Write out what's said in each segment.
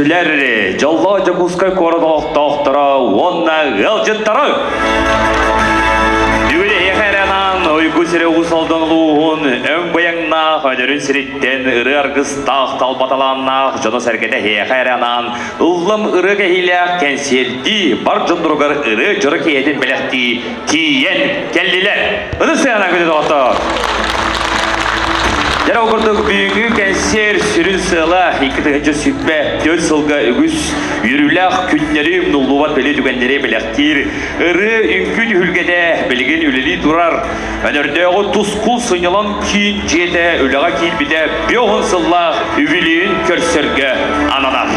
көрөчүлөр жолло жокускай кородок доктора онна ылжыттары Дүгілі еқайранан ойку сірі ұсалдыңлуғын өң баяңна өнерін сіріттен ұры арғыстақ талбаталаннақ жоны сәргеті еқайранан ұллым ұры кәхиләқ кәнселді бар жындырғыр ұры жұры кейетін біләқті тиен кәллілер. Үдістіғана көді доғытты. Жара оқырдық бүйінгі кәнсер сүрін сыла 2-тігінші сүппе 4 сылға үгіз үйріләқ күннерім нулуат бөлі дүгендері біләқтір. Үрі үнкүн үлгеде білген үлілі тұрар. Өнердегі тұсқыл сынылан кейін жете үліға кейін біде беғын сылла үвілейін көрсерге ананар.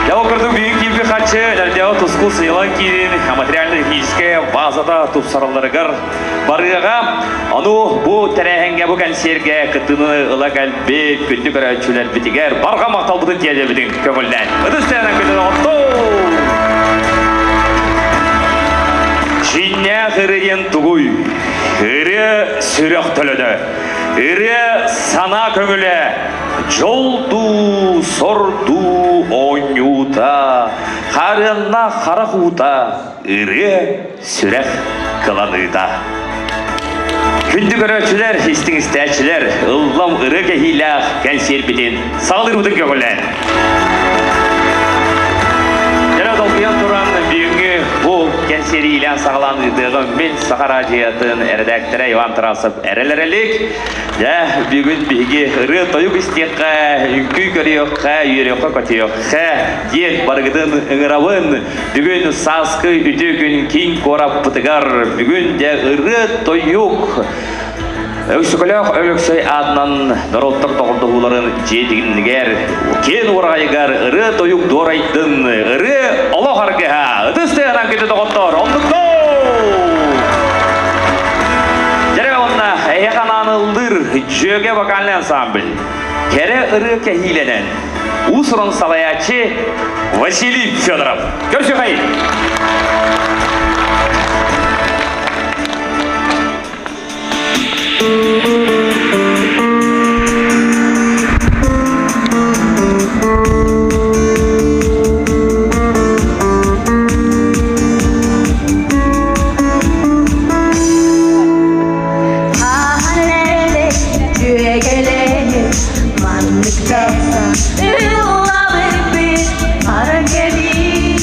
Жара оқырдық бүйін кейбі қатшы өнердегі тұсқыл сынылан кейін материалды-техническая базада тұпсараларығыр. Барыға, ану бұл тәрәхенге бұл кәнсерге күттіні ұла кәлбет, күнді көрәтшілер бітігер, барға мақтал бұтын теді бітің көңілден. Үдістенің күнді оқты! Жинне ғырыен тұғуй, ғыры сүрек төліді, ғыры сана көңілі, жолду, сорду, ойнюта, қарынна қарақута, ғыры сүрек қыланыда. Күнді көрәтшілер, істің істәтшілер, ұллам ұры кәхиләқ кәнсер бітін сағылыр бұдың көңілін. Жара долқиян тұран бүйінгі бұл кәнсері илән сағыланығығын мен сақара жиятын әрдәктірі Иван Тарасов әрелерелік. Бүгін бейге ұры тойық істеққа, үнкі көріоққа, үйеріоққа көтіоққа, ден барғыдың ұңыравын, бүгін сасқы үтігін кейін қорап бұтығар, бүгін де ұры тойық. Өксікіліқ өліксөй адынан нұрылттық тоғырдығыларын жетігінігер, кен орғайығар ұры тойық дорайдың, ұры олық арғыға, үдістіғынан көті тоғыттыр, ондықты! Әйқананылдыр жөге вокальный ансамбль. Кәрі ұры кәхиленен ұсырын салаячы Василий Федоров. Көрші қай! Love it, bitch. Para que vi,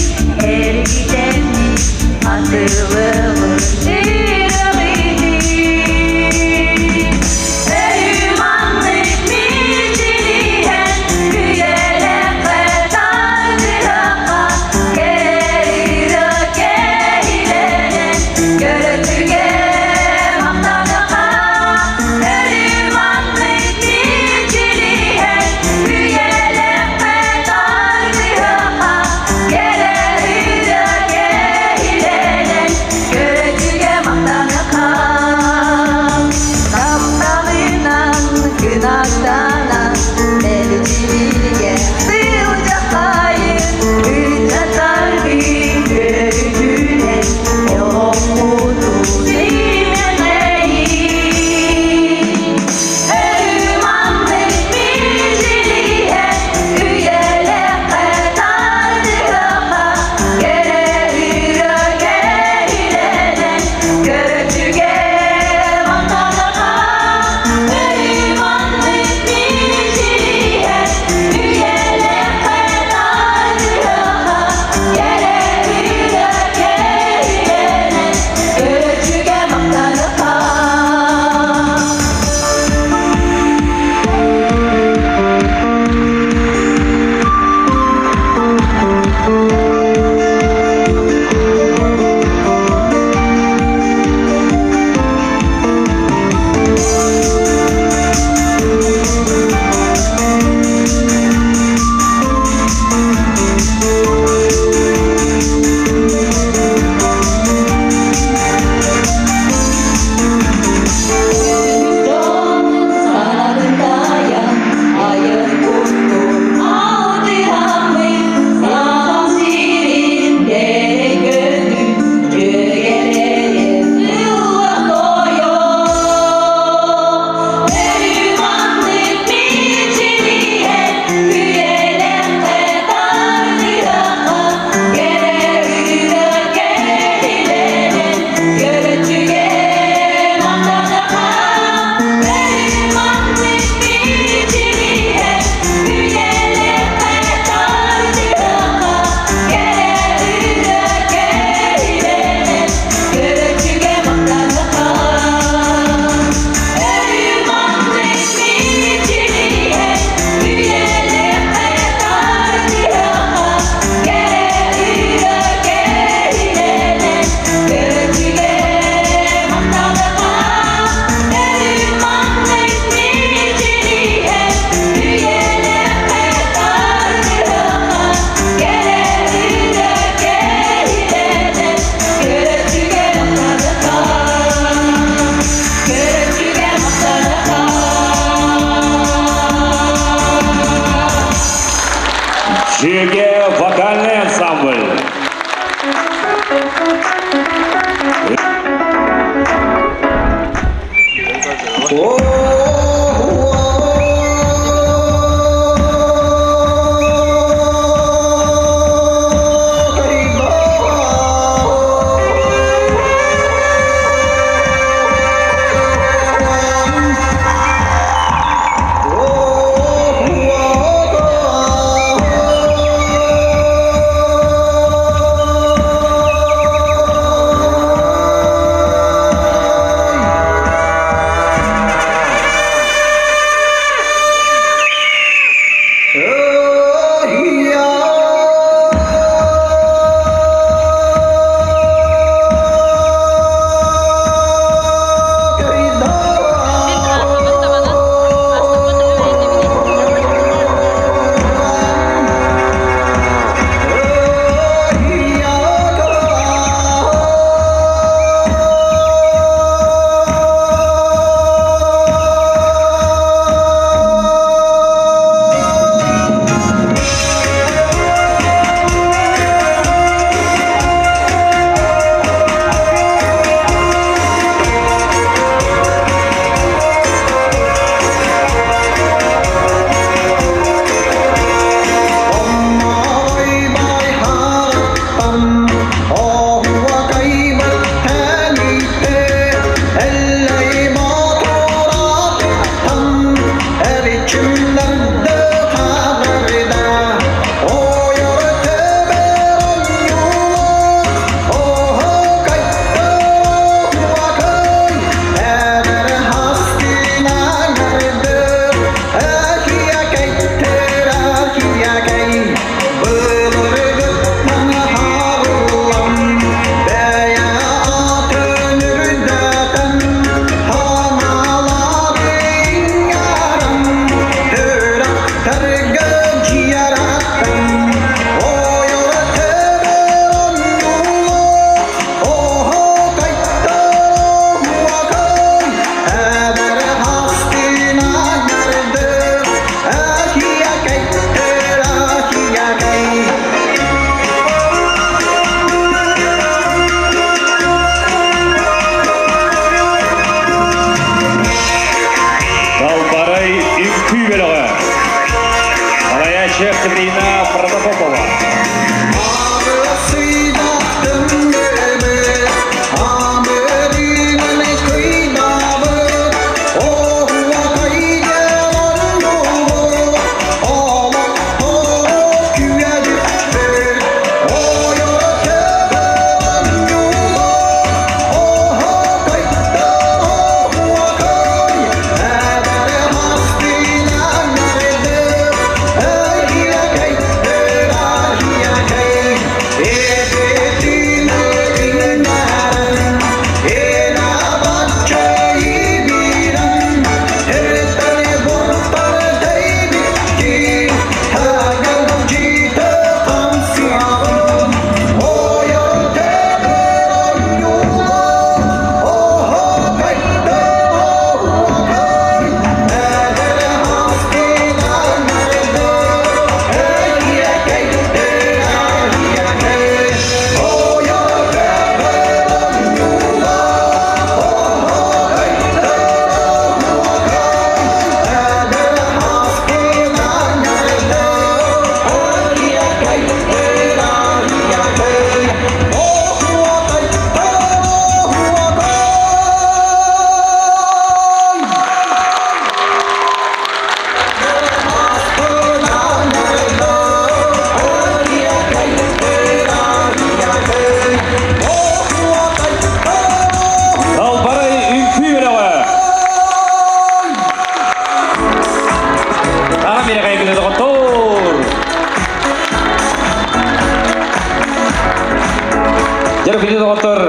Dörgülü doktor.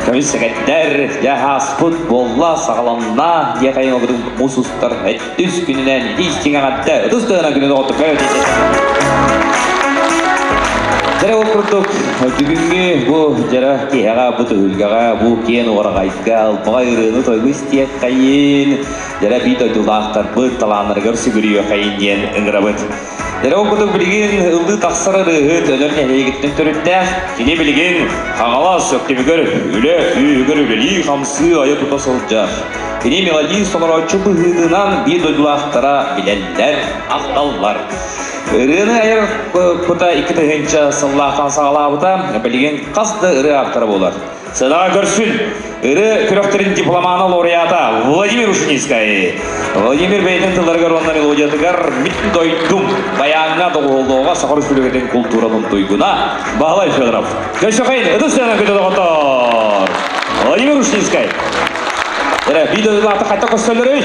Kömüs seketler, jahas futbolla sağlamna, diye kayın okudum musustar. Düz gününden hiç çıkamadı. Düzdüğüne günü doktor. Jara okurduk. Бүгінгі bu jara kehaga bu tüylgaga bu ken oragaytga alpagayırını toygu istiyek kayın. Jara bir toydulaqtar bu talanları görse görüyor kayın diyen ıngırabıt. Jara okurduk bilgin ıldı taqsarı rıhıt ödörne heygetten törütte. Kine bilgin қағала сөктемі көріп, үлі көріп, үлі қамсы айы тұта солжар. Кіне мелодии сонарачы бұғыдынан bir toydulaqtara bilenler, ақталлар. Рыны айыр құта екі тігінші сыллақтан сағалабыта білген қасты ұры ақтары болар. Сыдаға көрсін, ұры күректерін дипломаны лауреата Владимир Ушинскай. Владимир бәйтін тыларғар онна мелодиятығар мitten дойдум баяңына доғылдауға сақыр сүлігетін культураның дойгуна бағалай Федоров. Көрші қайын, ұдыстайынан көтеді ғотор. Владимир Ушинскай. Видеодан аты қайта қостайлары өй.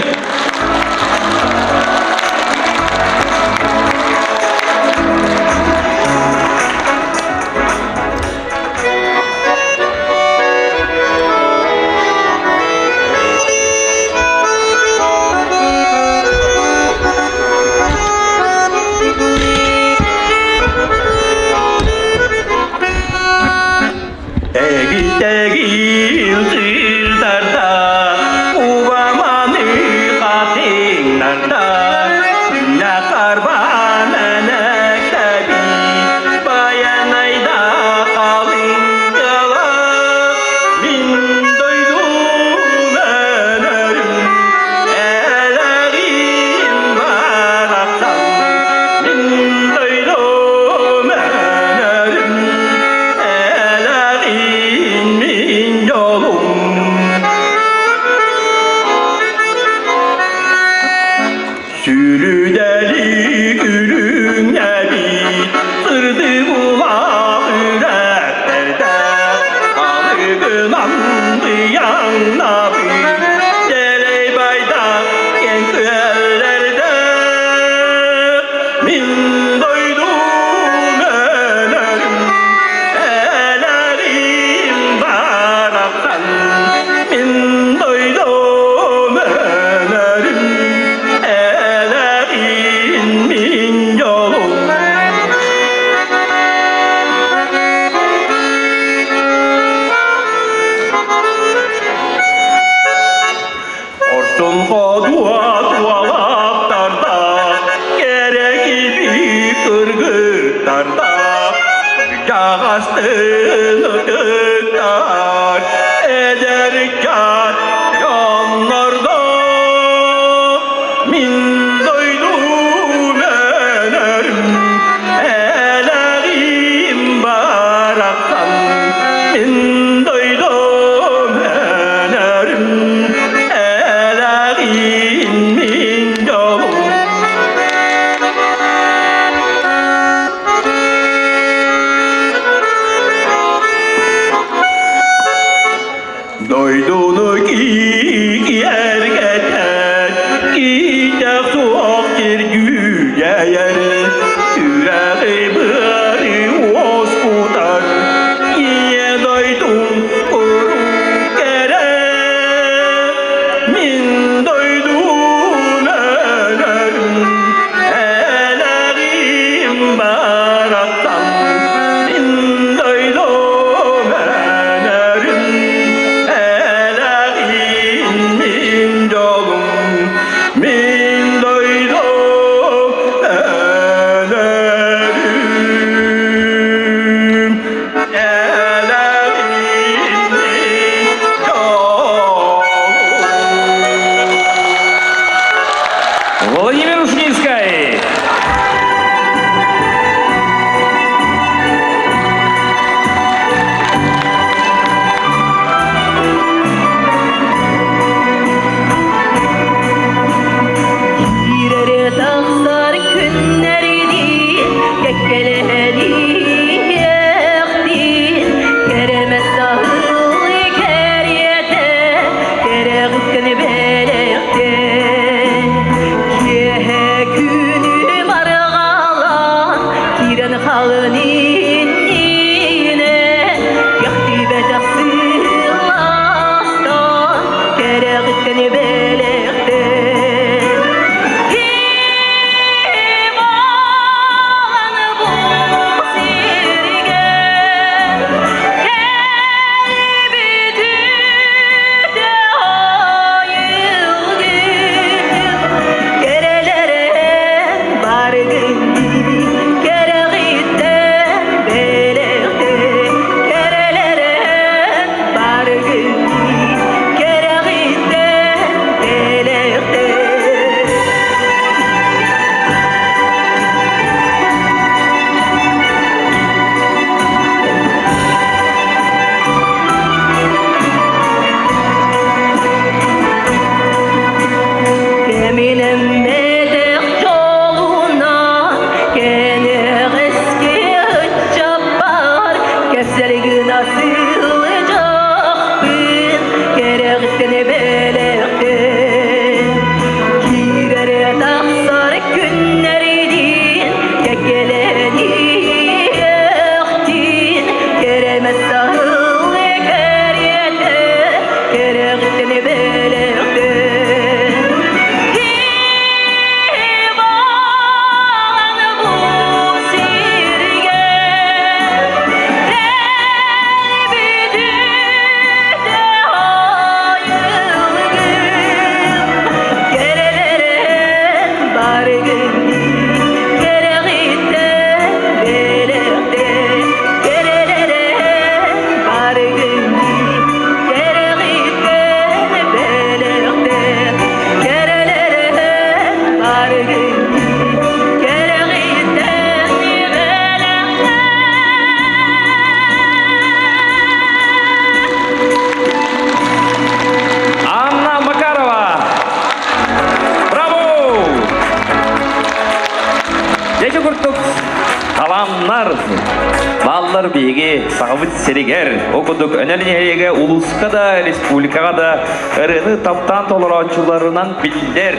Аллар биги сагыбыт серигер, окудук өнелнеге улуска да, республикага да ырыны таптан толорочуларынан билдер.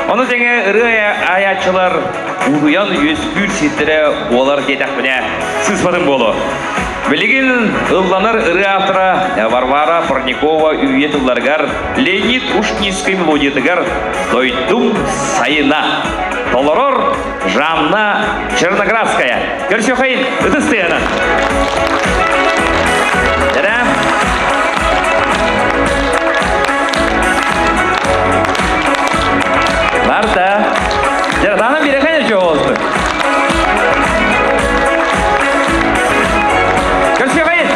Оны жеңе ыры аячылар улуян өскүр ситире олар кетак мене сызбадым болу. Билигин ылланар ыры автора Варвара Парникова үйетуларгар Леонид Ушнийский мелодиятыгар Дойдум сайына. Толорор Жанна Черноградская. Көрсөйін, үтістейіні. Дәрі. Барда. Дәрі, тағынан бірі қайны жо олысты. Көрсөйін.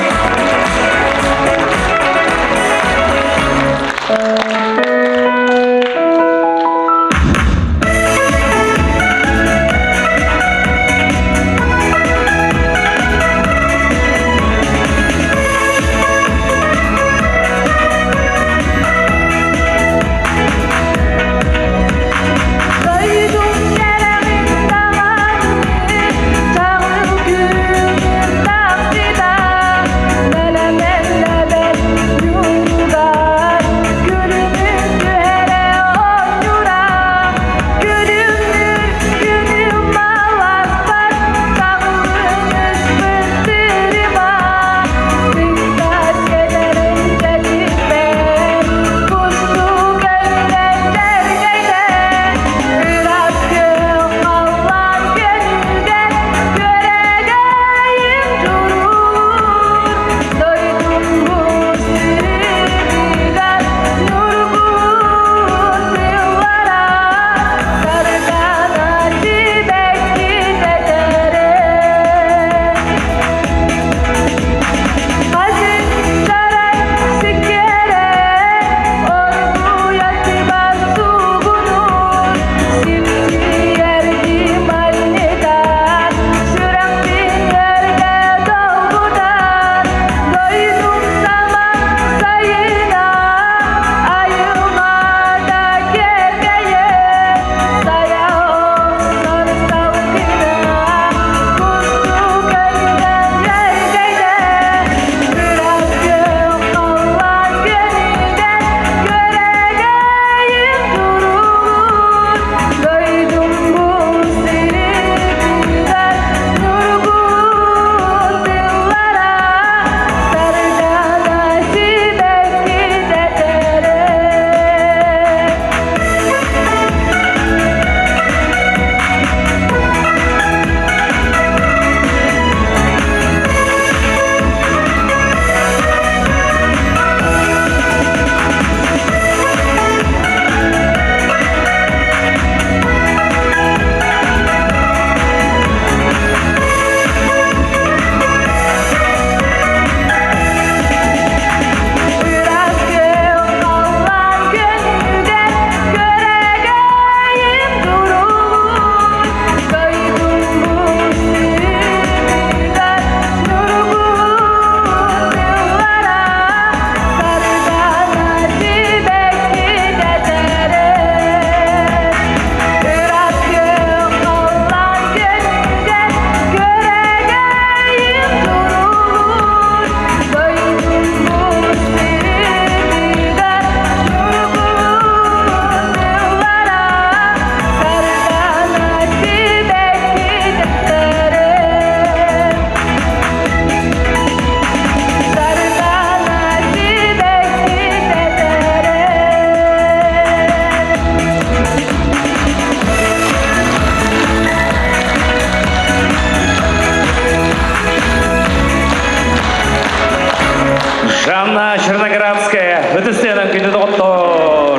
Жанна Черноградская. Это сцена, где доктор.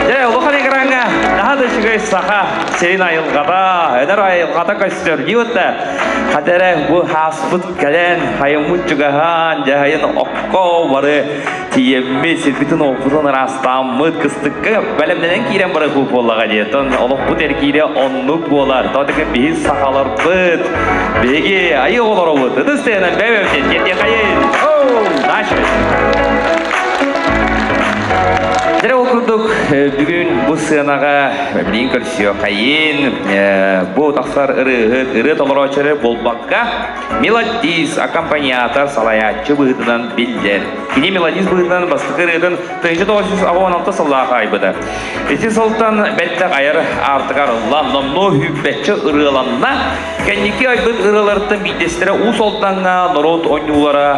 Я улахан игрanga. Нахады чигай саха. Серина илгада. Эдер илгада костер. Диотта. Хадере бу хаспут кален. Хаямут чугахан. Жахайын окко бары. Тиемме сербитин опузан растам. Мыт кыстыкка. Бәлемденен кирен бары хуп боллага диетон. Олық бұт әркире оннук болар. Таудығы бейіз сахалар бұт. Беге айы олар олар. Это сцена. Бәбәмден. Кетте қайын. Начали. Жәрі оқырдық бүгін сынаға білейін көрсіо қайын бұл тақсар ұры толырочыры болбаққа мелодиз, аккомпаниатор, салаятчы бұғытынан білдер. Кене мелодиз бұғытынан бастықы ұрыдың 1916 сыллаға айбыды. Эти сылтан бәттіқ айыр артығар ландамно хүббәтчі ұрыланна кәнеке айбыд ұрылардың бейдестері ұл солтанға нұрот ойнулара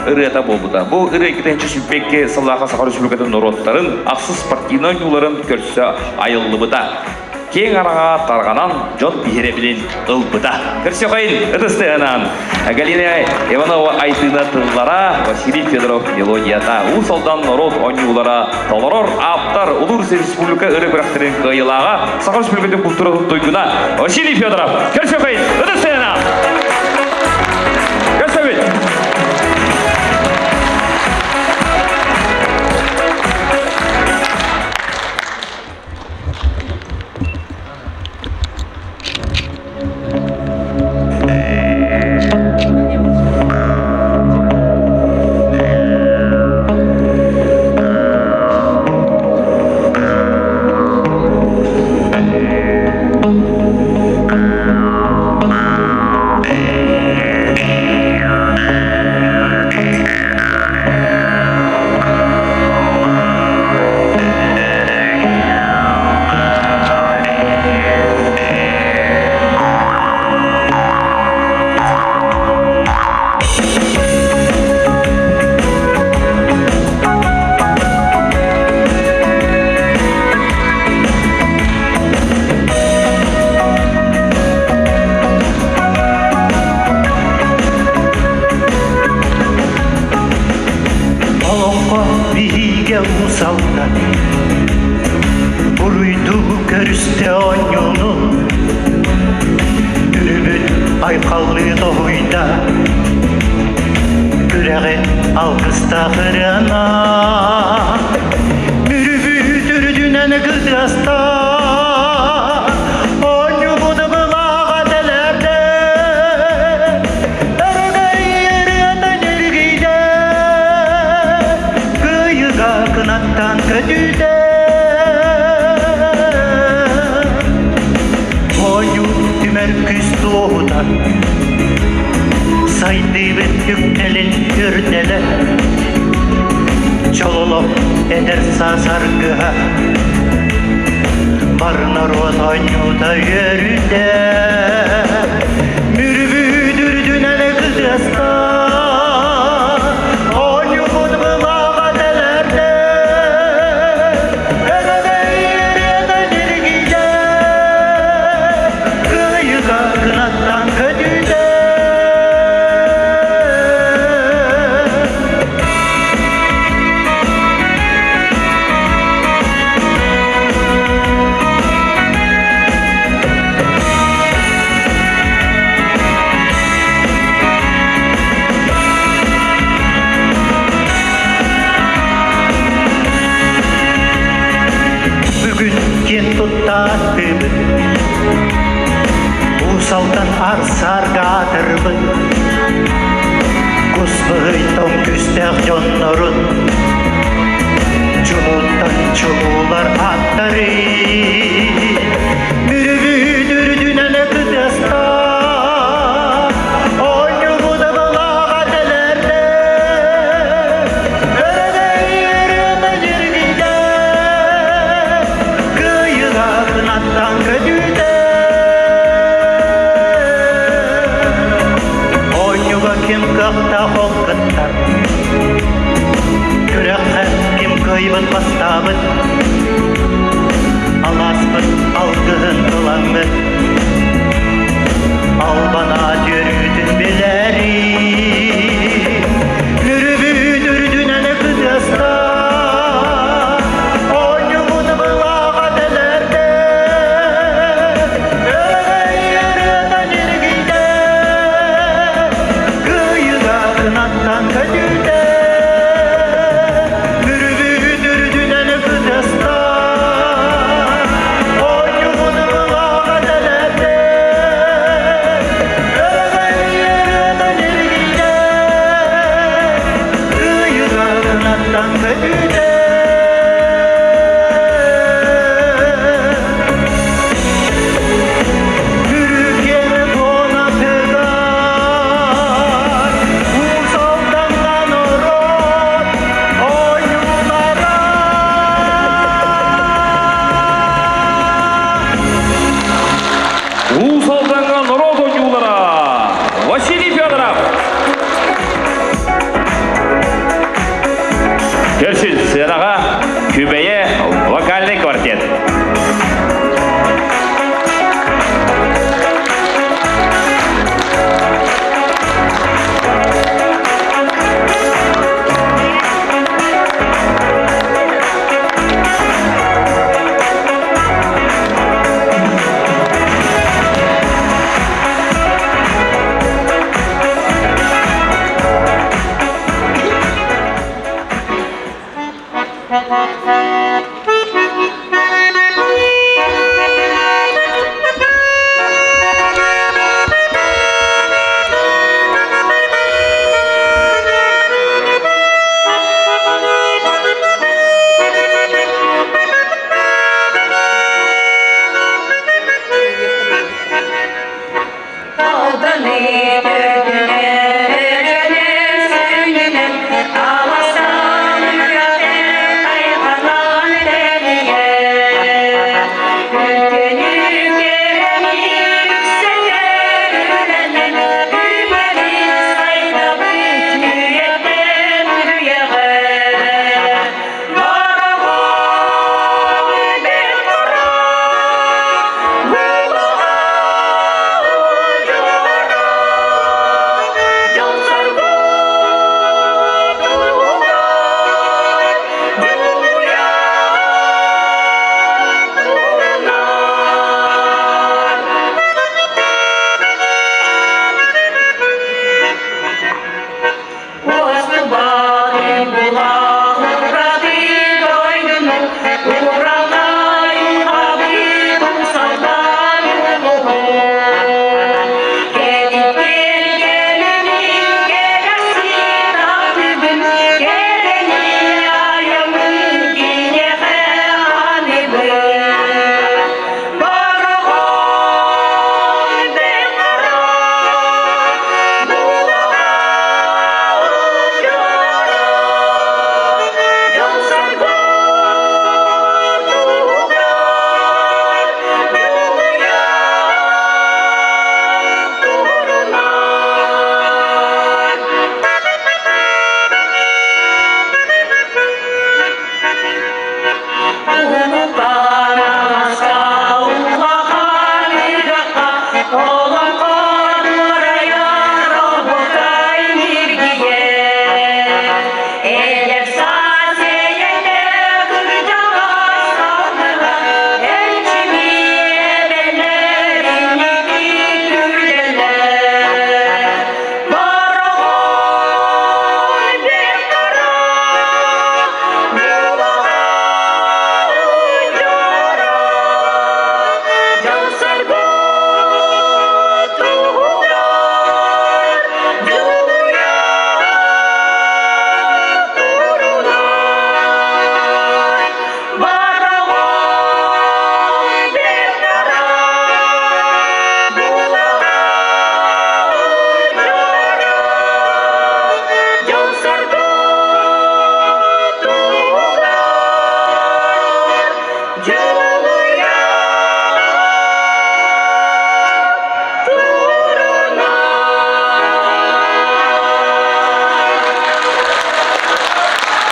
ұрыта болбыда. Бұл ұры кетенші сүлбекке сыллаға Сахар Республикатын нұроттарын ақсыз спортивный ойнуларын көрсі айылы бұда. Кең араға тарғанан жон бейре білін ұлбыда. Көрсе қайын ұтыстығынан. Галина Иванова айтына тыңлара Василий Федоров мелодията. Ұл солдан нұрот ойнулара толырор аптар Улур Республика ұры бірақтырын қайылаға Сахар Республикатын культуралық тойгuna Василий Федоров. Көрсе қайын ұтыстығынан. Көрсе қайын. Көрсін сынаға Күбейе вокальный квартет.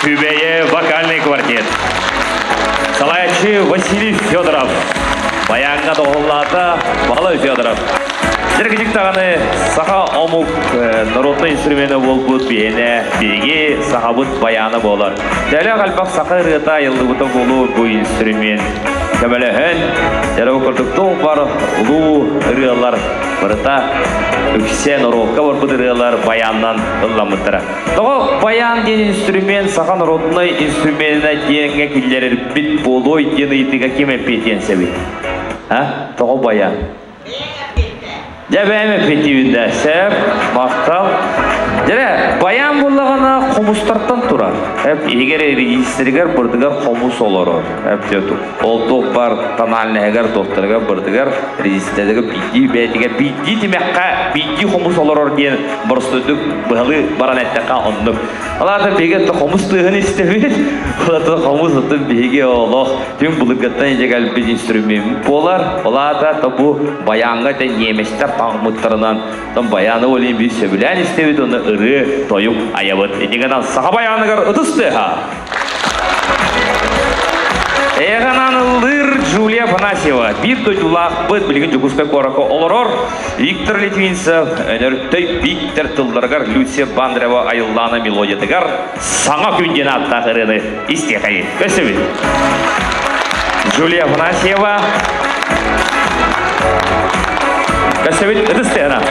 Күбейе вокальный квартет. Салаячы Василий Федоров. Баянға доғыллады Балы Федоров. Жергежік тағаны саха омук народный инструмені бол бұд бейіне береге саха бұд баяны болар. Дәлі қалпақ сақа ұрғыта елді бұта болу бұл инструмент. Көмеліхін, жарау көрдіктің бар ұлу ұрғылар бұрыта үксен ұрылқа бар бұд ұрғылар баяннан ұлламыдыра. Тоғы баян ден инструмент саха народный инструментіне денге келдерер бит болуй дені етіға кеме петен сәбі. Тоғы баян. Дәбәйме петивінде сәп, мақтал. Дәрі, баян болағына қомыстарттан тұра. Егер регистрігер бұрдығар қомыс олары. Ол тоқ бар тональнығығар тоқтырығар бұрдығар регистрдегі бидді, бәйтіге бидді демекқа бидді қомыс олары ден бұрыстыдық бұғылы баран әттіққа ұндық. Оларды бегетті қомыс тұғын істемейді. Оларды қомыс ұтын беге олық. Түн бұлығыттан ежегәл біз инструмент болар. Оларды бұл баянға тән неместер таңмыттарынан баяны олейін біз сөбілән істемейді. Оны ұры, тойып, аябыт. Едегенен саға баяныгар ұтысты. Эганан ылыр Джулия Афанасьева. Бир дойлах быт билген жугуска корако олорор. Виктор Литвинцев, өнөртөй Виктор Тылдаргар, Люция Бандрева, Айлана Мелодиятыгар. Саңа күнден аттақырыны истекайы. Көсөбүт. Джулия Афанасьева. Көсөбүт ыдыстыгына.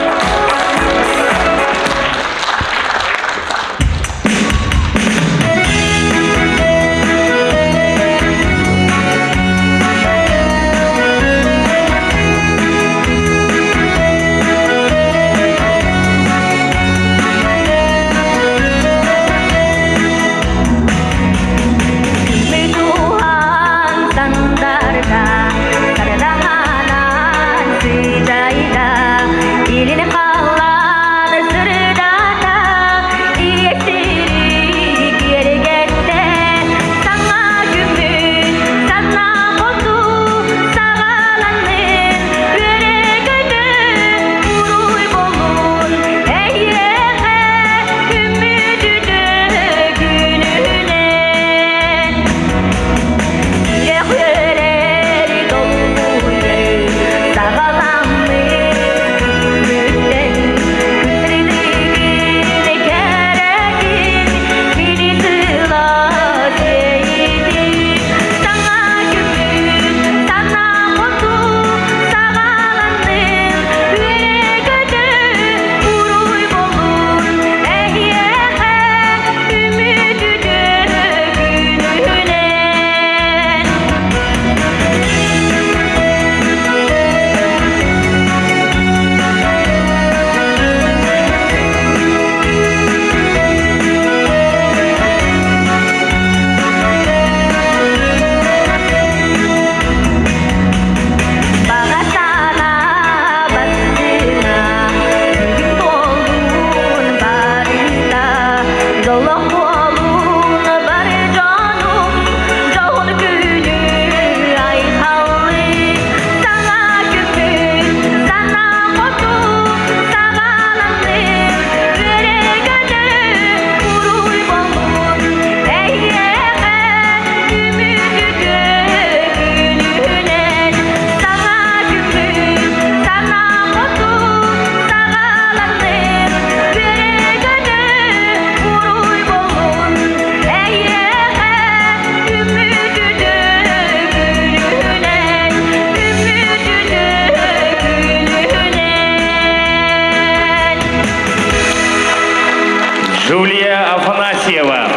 Джулия Афанасьева.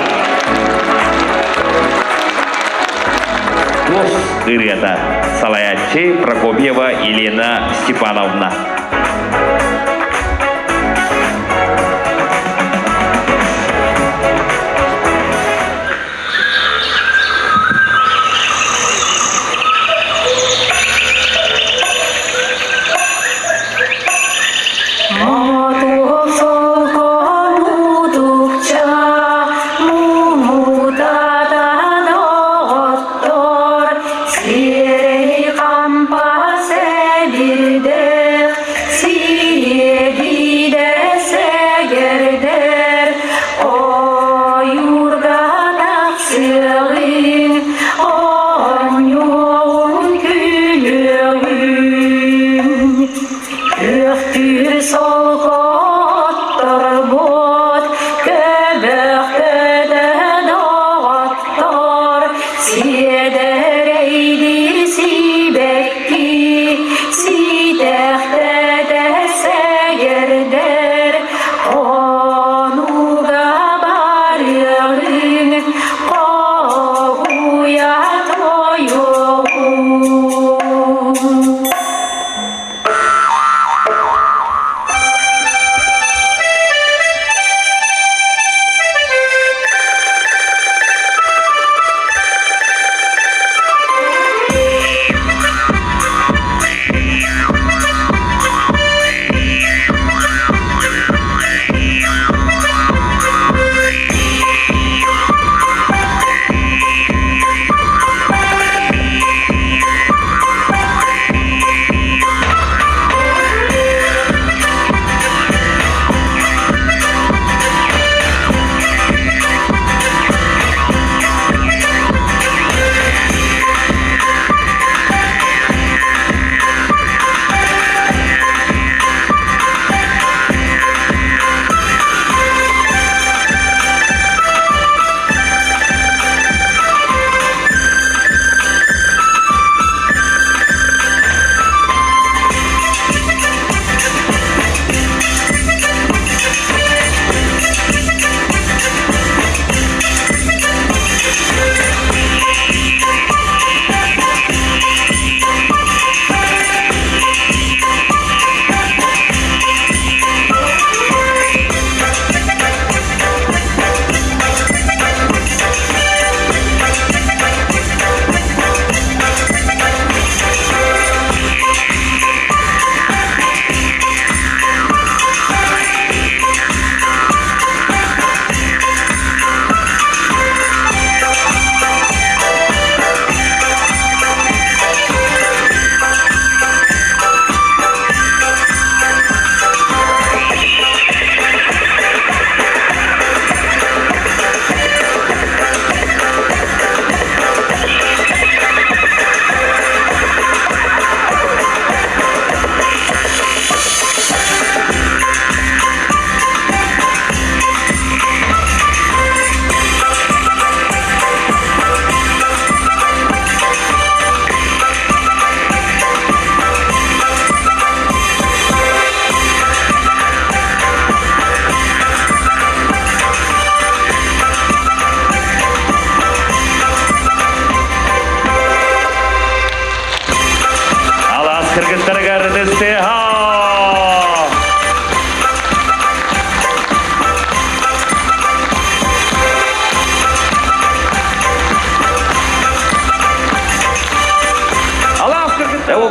Клосс Ирета. Салаячи Прокопьева Елена Степановна. Сирей кампасе бирде, сирей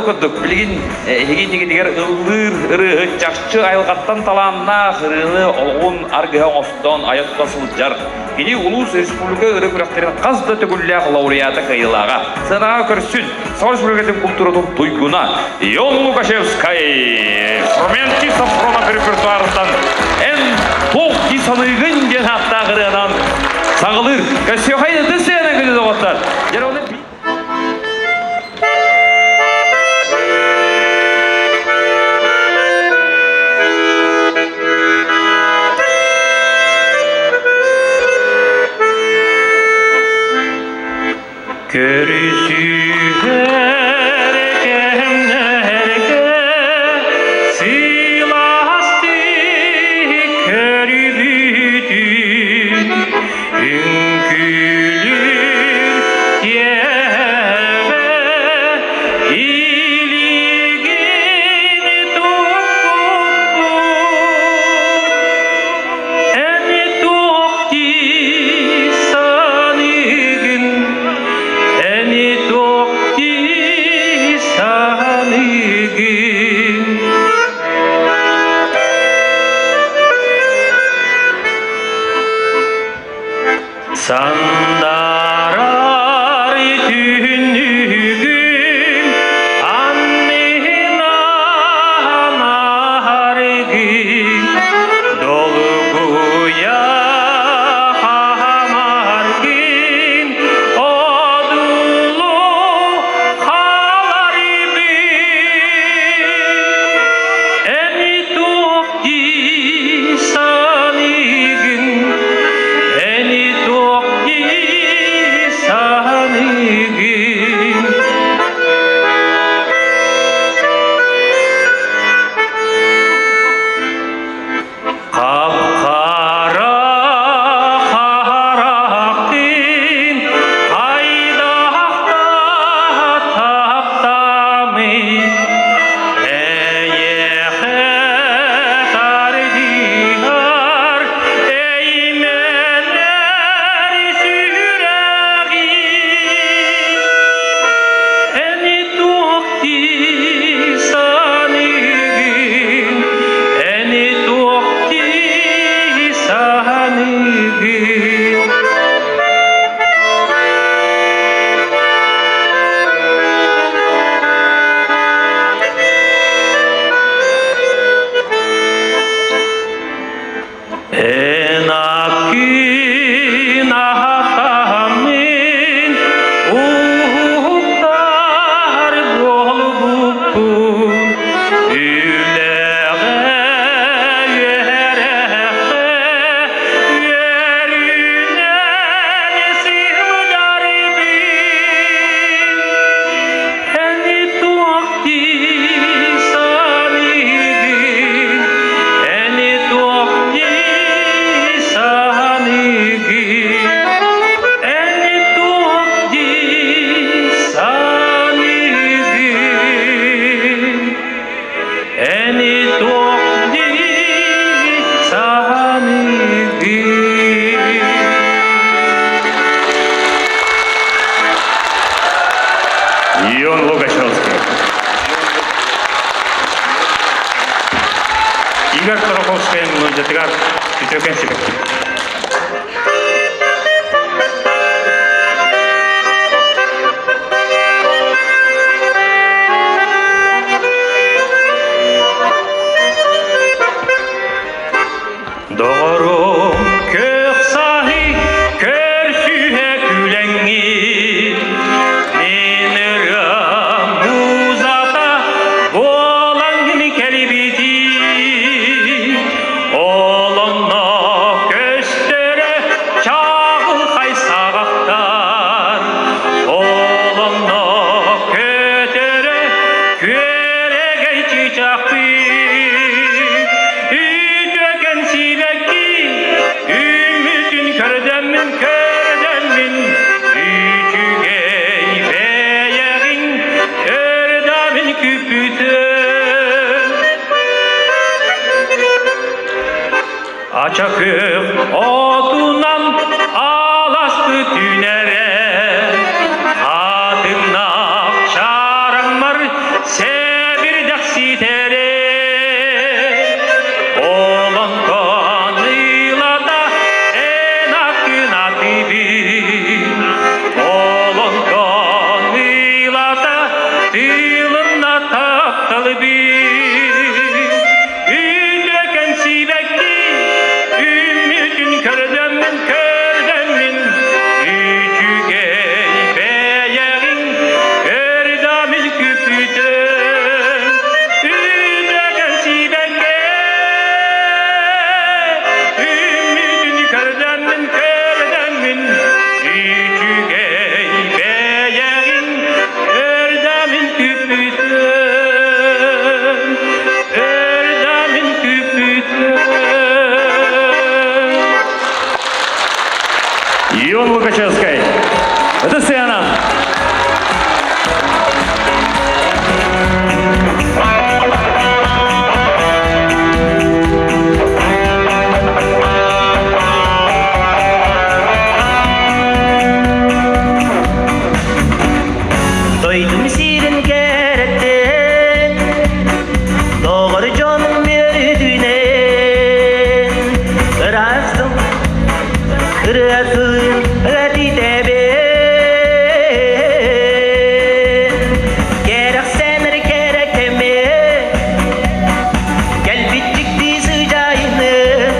kurduk. Bilgin hegi diger ıldır ırı çakçı ayılgattan talanna hırını olgun argıha oston ayat basılcar. Kini Ulus Respublika ırı kurakterin qazda tөгүлләк лауреаты кайылага. Сынаға көрсүн. Соғыс бөлгетін культуратун туйгуна. Йон Лукашевскай. Инструменти сафрона репертуарынан эн толки саныгын ден хатта кырынан сагылыр. Көсөйхайды десене көзө доғаттар. Sandarar tünügün annena margin dolguya hamargin odulu halaribi eni toqdi sanigin eni toqdi sanigin kapkara haraqtin haydaqta taptami eyehe tardihar eymeler süragi eni tuqti sanigin eni tuqti sanigin enakin ahatamin uhtar golbupun üleğe yereğe yerünen silgaribin eni tuqti sanigin eni tuqti sanigin eni tuqti sanigin eni tuqti sanigin Йон Лукашевский. Игорь Тараховский, Мундетгар, Петрокенсик. Doğru kök sahi kör sühe gülengi Minram uzata bolan mi kelibiti Olonna göstere çağıl kaysağaktan Olonna kötere küere geçi çakpi Üdöken siveki Ümmütün kördemin Üçügey beyeğin Kördemin küpütün Açakık otunan Alaştı tünere Kadınnak çağıranlar Иван Лукачевский. Это сцена. Doydum şirin keretten Doğru canım verdüğüne Kırarsın hadi de ben Gerek senir gerek eme Gel bittik dizi cayını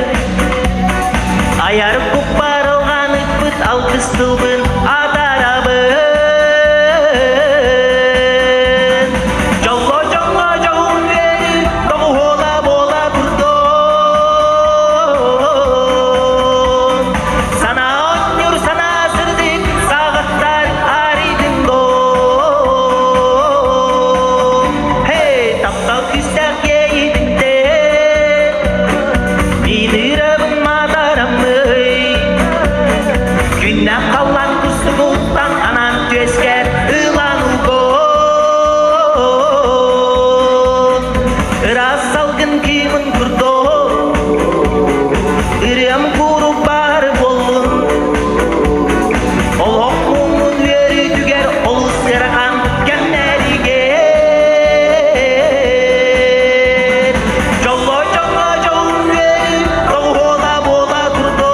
Ayar kupar olganı pıt al kıstılbın adarabın Kalan kusumuktan anan tüesker ılanugon Iras salgın kimin kurdo Irem kurup bar bolun Ol hokmumun veri tüger ol serahan kenneriger Jollo jollo jolun veri Rohola bola kurdo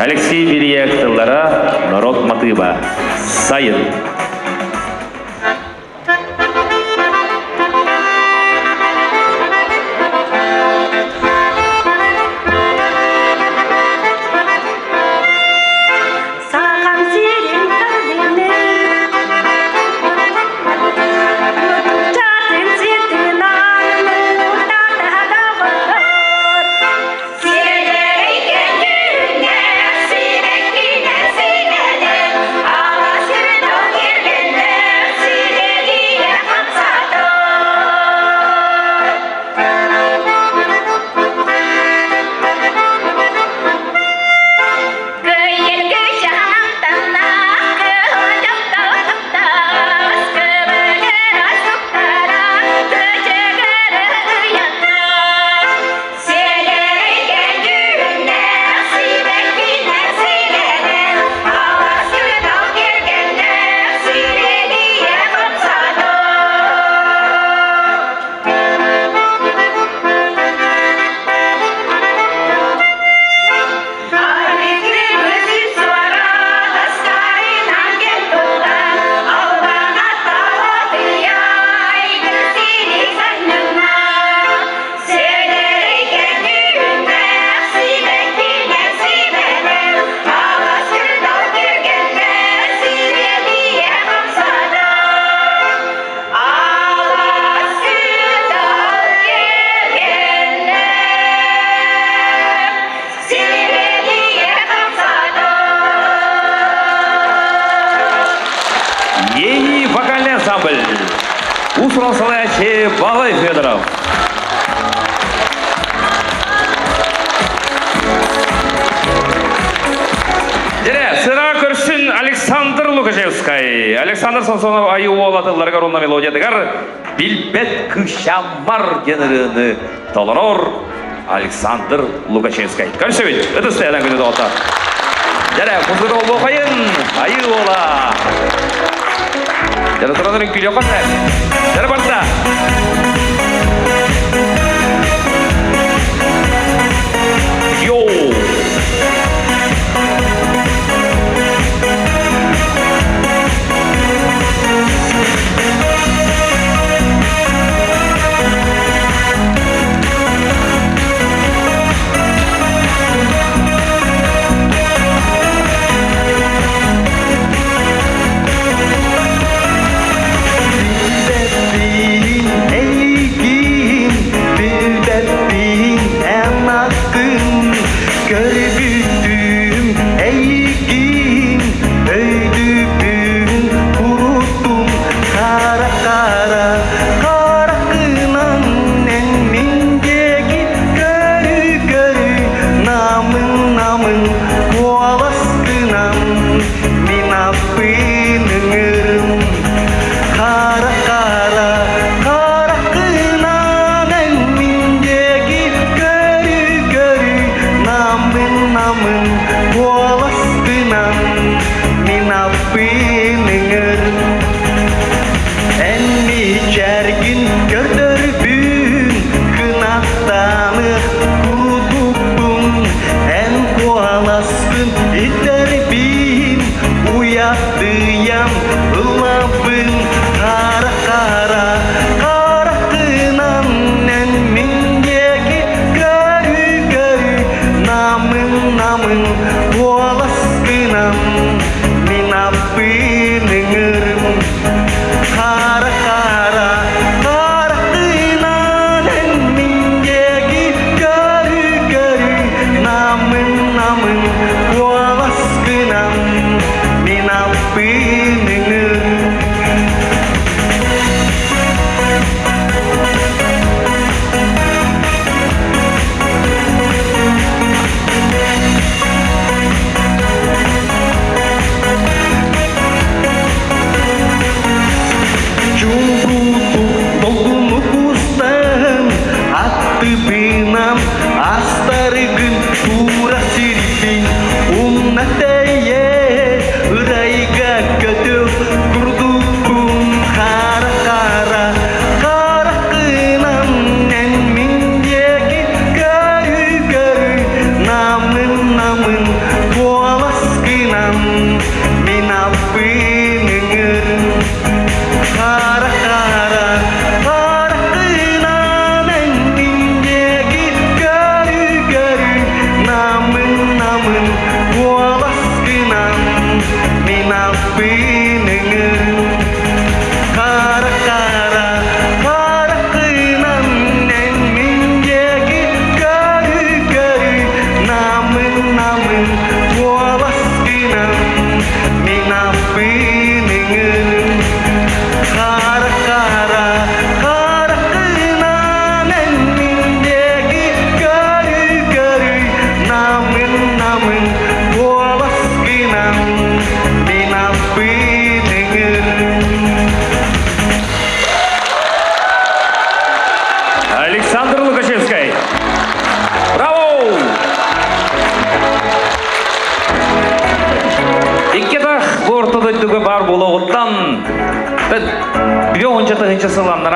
Алексей Беляктылара, Народ Матыба, Сайын. Ей вокальный ансамбль. Усрал Салаячи Балай Федоров. Сыра көршін Александр Лукашевский. Александр Самсонов айу олатыларға ронна мелодиядығар Билбет күшамар генерыны толырор Александр Лукашевский. Көрші өті стаядан күні доғыта. Мұзғыды ол боқайын айу ола. Тұрғындырын күйлі қосын. Барса. Йоу.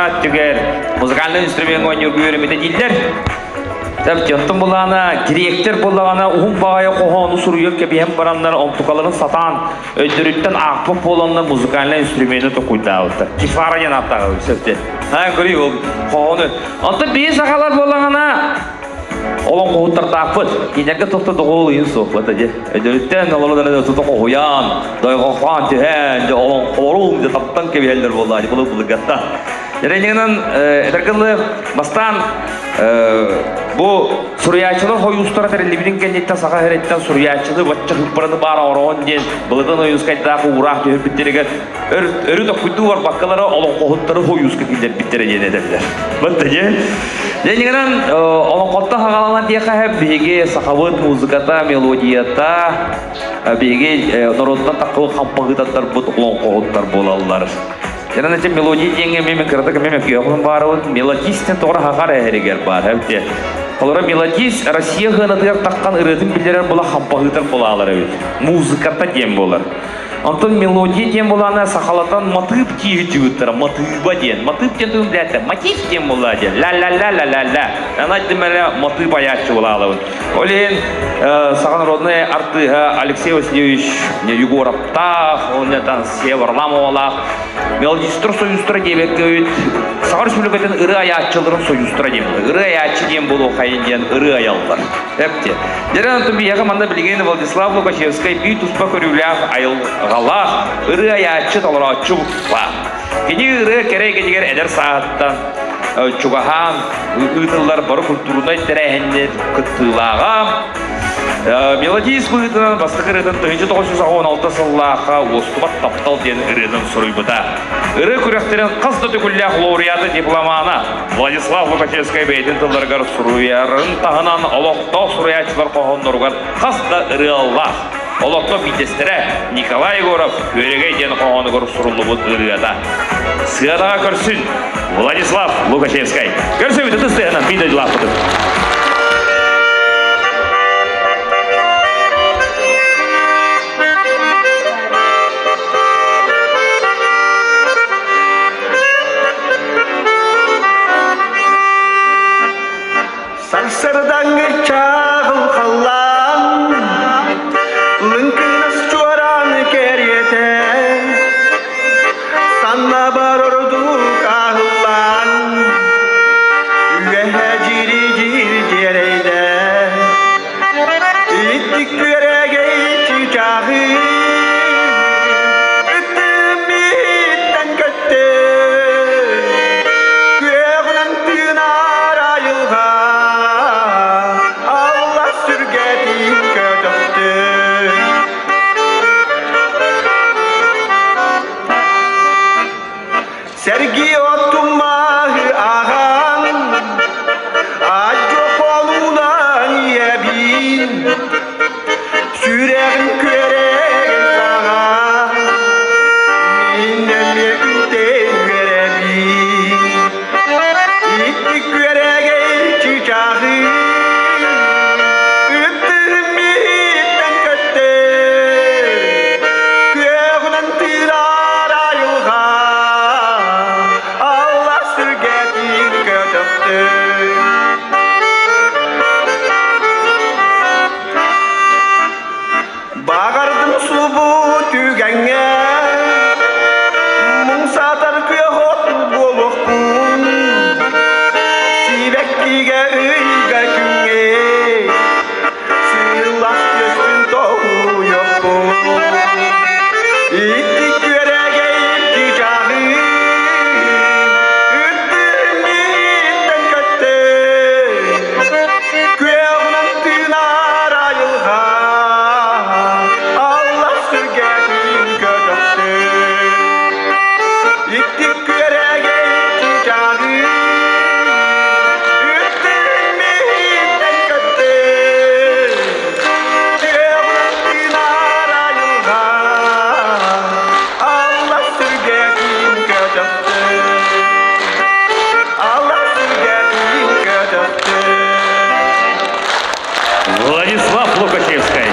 Устурат түгер. Музыкальный инструмент ойнер көрімеді дейлер. Тәп жаттым болағына, директор болағына ұғым бағая қоғаны сұруйып кәбейім баранлар омтықаларын сатан, өйдіріттен ақпық болағына музыкальный инструменті тұқуйдауыды. Кифара ен аттаға өсіпті. Көрей ол қоғаны. Онты бейіз ағалар болағына Олон қоғыттар тақпыт, енерге тұқты тұғыл үйін соқпыт. Өйдіріттен олардан тұты қоғыян, дайға қоған түйен, олон қорум, таптан кәбейелдер болады. Бұл ғатта. Еренігінен әдіргілі бастан bu suriyatçılık hoyustara terelibinin kendinden sağa heretten suriyatçılığı batça hıpparını bara oran diyen bılıdan hoyuskayda uğraq tühür bitterigen örü de kuydu var bakkalara olan kohutları hoyuska gider bittere ederler. Battı diye. Denigenen olan kotta haqalanan diye hep bege sahavat muzikata melodiyata bege naroddan takılı kampagıtatlar but olan kohutlar bolallar. Karena macam melodi yang memang kereta memang kiaman baru melodisnya tu orang hakar heriger bar, hafte. Kalau orang melodis, Rusia hanya tu takkan iritin biliran bola hampa hitar bola alar itu. Musik kata jem bola. Anton melodi jem bola na sakalatan motif cih juta, motif bagian, motif tu berada, motif jem bola aja. La la la la la la. Anak itu mana motif banyak bola alar. Oleh sakan rodnya arti Alexey Vasilyevich Yegorov tah, onnya dan Sever Lamola. Melodistler soyustра debek öğüt. Sağır Respublika'dan ırı ayatçıların soyustra debek. Irı ayatçı diyem bolu kayınlayan ırı ayallar. Hepti. Deren antum bir yakamanda bilgeni Vladislav Lukashevskay bir tuspa körüvlях ayıl galах ırı ayatçı talaratçı var. Kini ırı kere geceger eder saattan çugahan ıtıllar barı kulturuna ettirehenler kıttılağam. Melodis buyutunan bastık ırıdan 1916 yıllığa Ostubat Taptal diyen ırıdan soruybuda. Irı küreklerin kızdı tüküllях laureatı diplomana Vladislav Lukashevskay beyden tıllargar suruyarın tağınan oloqta suruyatçılar qoğunlargar kızdı ırı Allah. Oloqta bidestere Nikolay Yegorov körege diyen qoğunlar surullu bu ırıda. Sığadağa körsün Vladislav Lukashevskay. Körsün bitti tыстığынан bideci lafıdır. Sarsardan geçağıl kallan Lınkinas çoran keriyete Sanna barordu kahıllan Ügehe ciri cir cereyde İttik görege çiçağı Üttüm bitten kötü Güğünen tünar ayılga Sergi otumahı ağan Acı koluna yebin Süreğin köreğin sağa Minneme ünte görebin İttik köreğin çiçağı Üttüm bitten kötü Göğünen tırar ayılga Bağırdım subu tügenge Mungsatar kıyahot bolukun Sivekkige ıyga künge Sığılas göçün tohu yokun İttik görege ilticağı Владислав Лукашевский.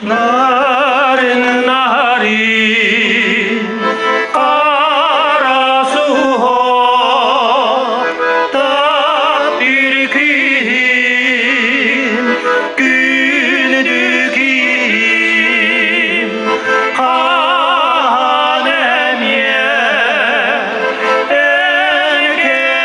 Narin narin kara suho tat bir kim gündükim hanem ye en geliyorum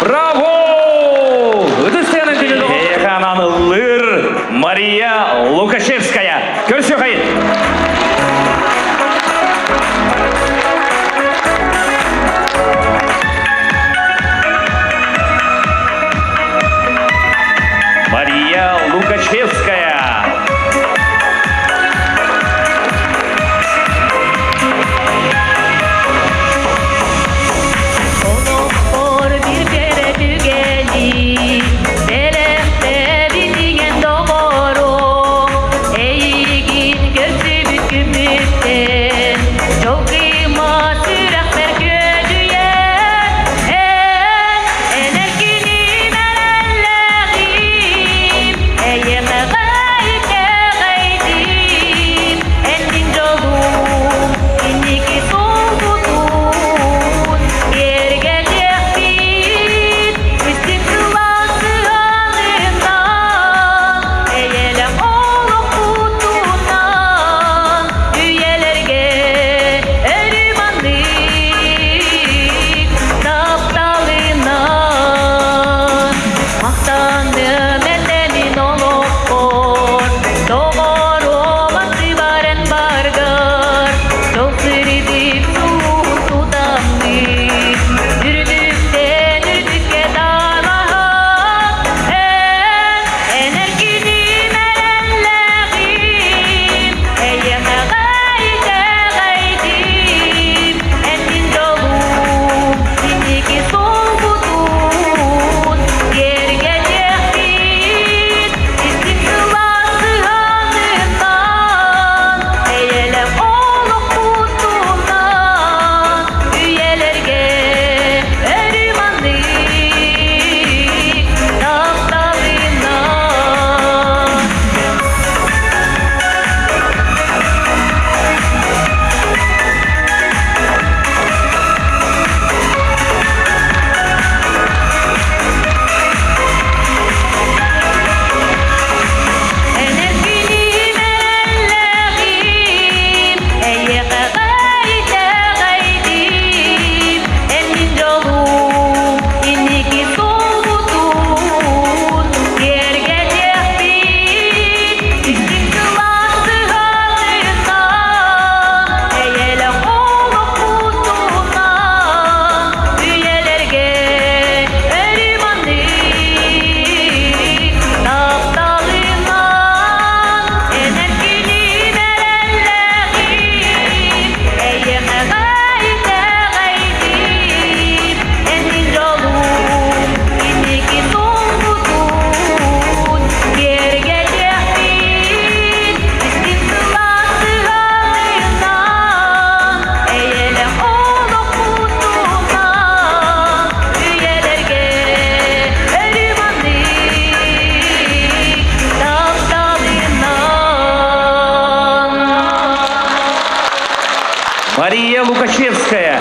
Браво! Хейханан ыллыр Мария Лукашевская. Көрсө хайын. Мария Лукашевская. Belekte bildiğin doğru, ey git götü Мария Лукашевская.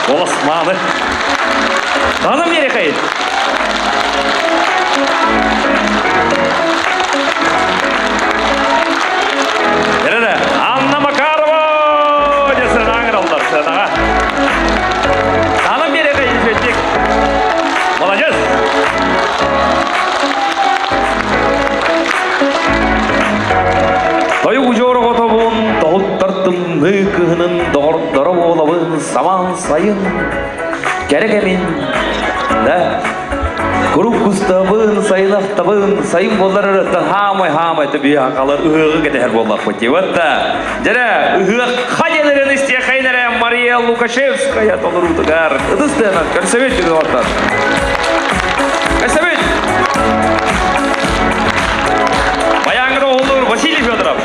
Голос мамы. Hanım nereye kayıt? Nerede? Anna Makarova! Desin Angırallar sırada. Hanım nereye kayıt ettik? Молодец! Toyu ucuru otobun, toğuttırttım mükühünün doğurdara oğlavın zaman sayın. Gerek emin de Kurup kustabın, sayılaftabın, sayın bolları hamay tabi akalar ıhığı gider bollar poti. da. Jara ıhığı hajelerin isteye kaynara Maria Lukashevskaya dolur utugar. Ыдыстena, Консовет dedi orta. Консовет. Баянгыда olur Василий Федоров.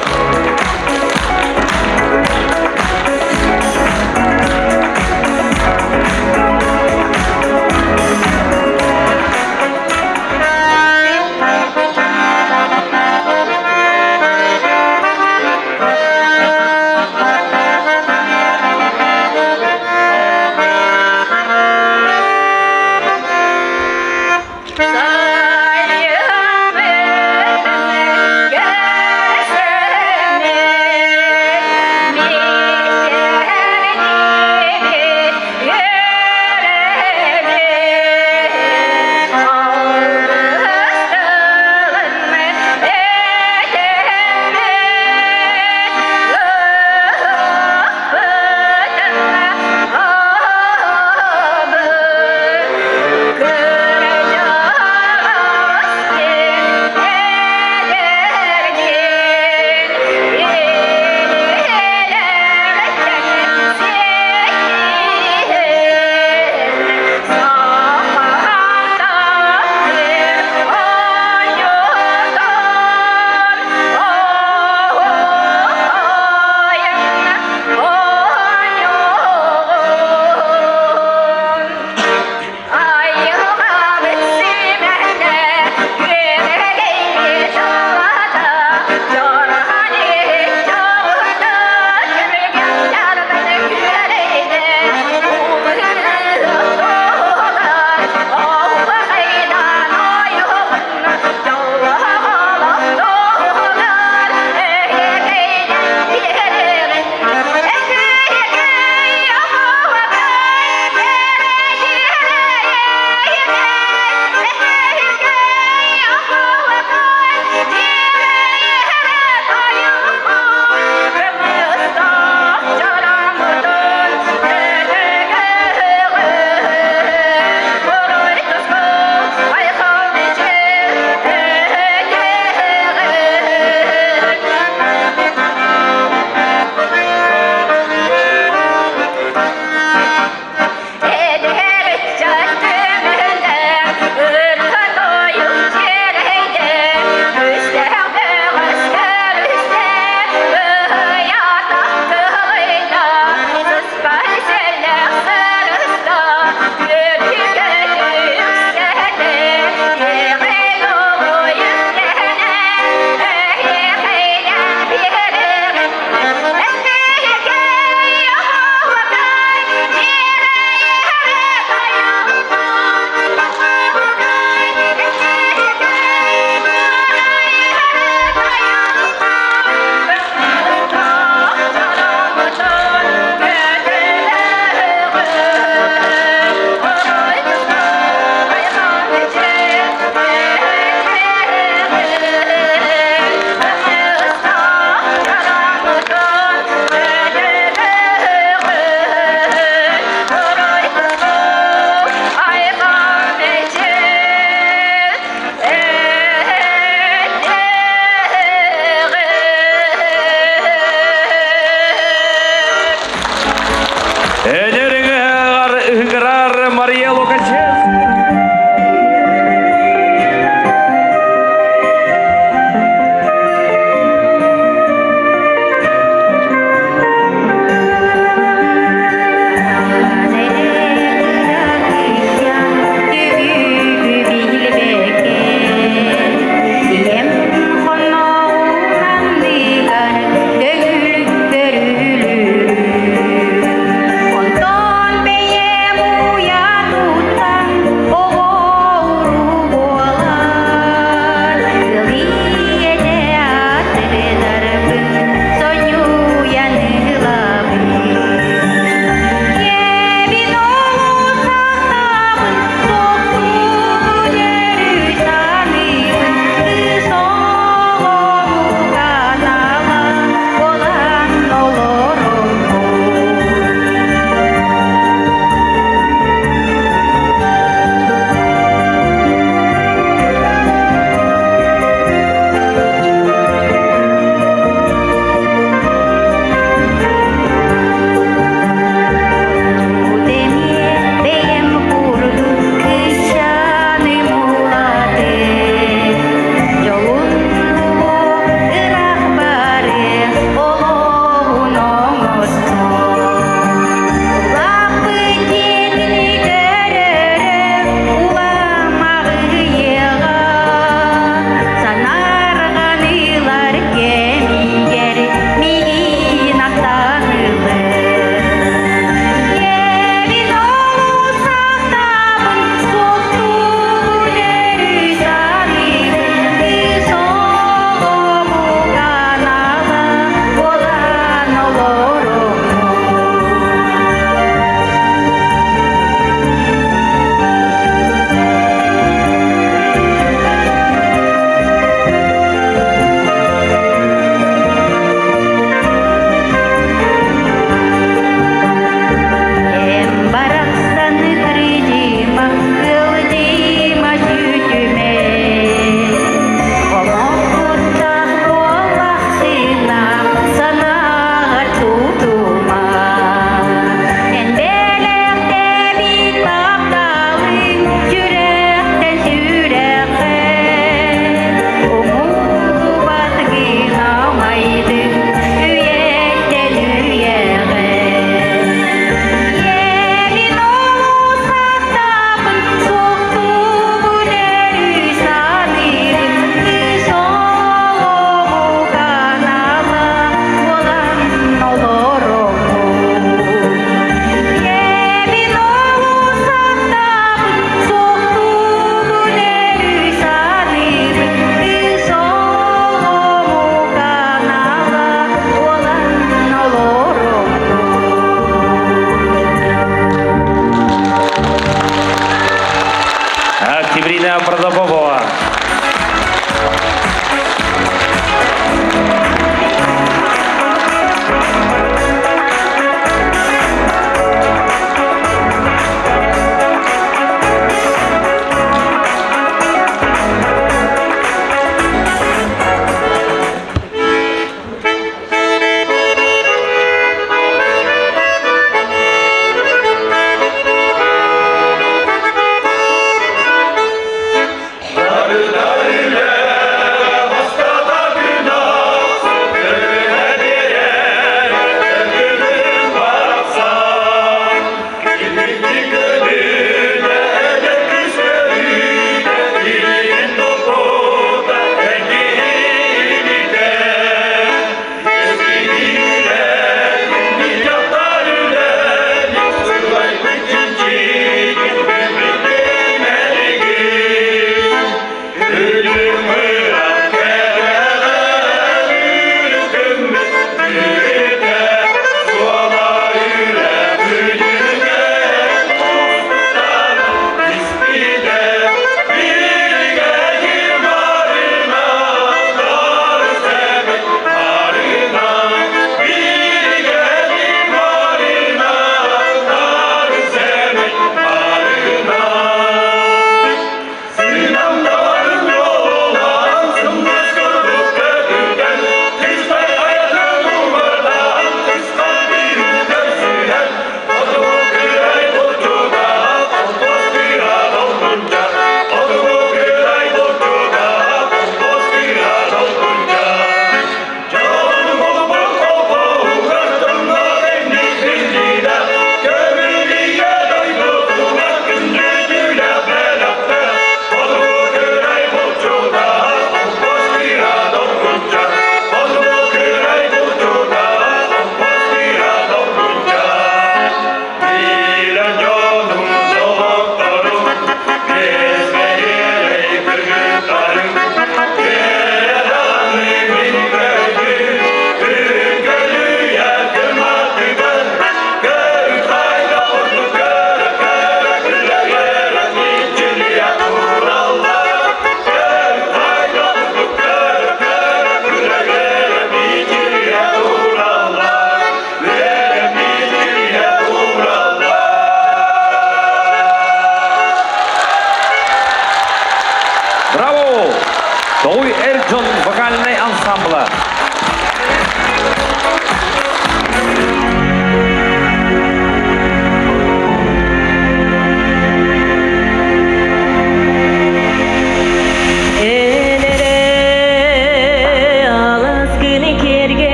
Той Эрджон вокальный ансамбла.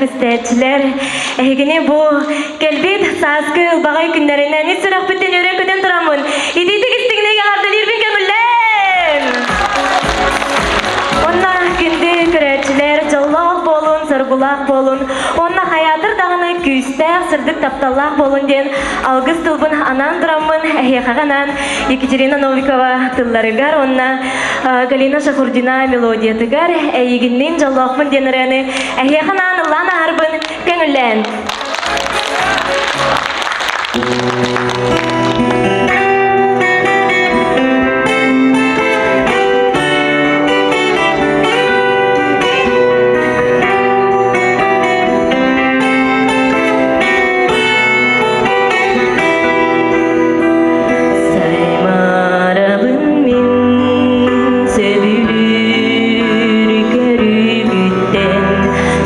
Hizmetçiler, egine bu kelbet saskı bagay günlerinden ne sırak bitten ören köten duramın. İdidik istigine gardalir bin kömürlen. Onna günde köretçiler jallaq bolun, sargulaq bolun. Onna hayatır dağını küstaq sırdık taptallaq bolun den algыс tılbın anan duramın. Ehiyaqaganan Екатерина Новикова tıllarıgar. Onna Галина Шахурдина мелодияtıgar. Eyiginnin jallaqmın denireni. Ehiyaqanan lana harbın köngüllen.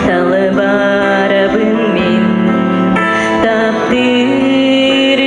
Talı barabın min, tapdir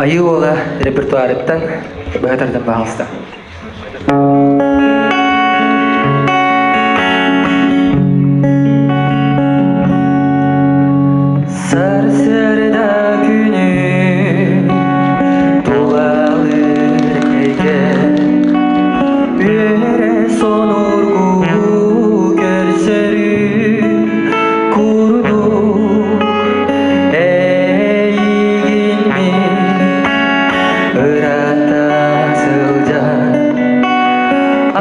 айы ола репертуарыттан быһатардан баһалста. Сарсырда күні толалыр кеге Бере сонургу көрсөрү курду эйгинми ырата сылжан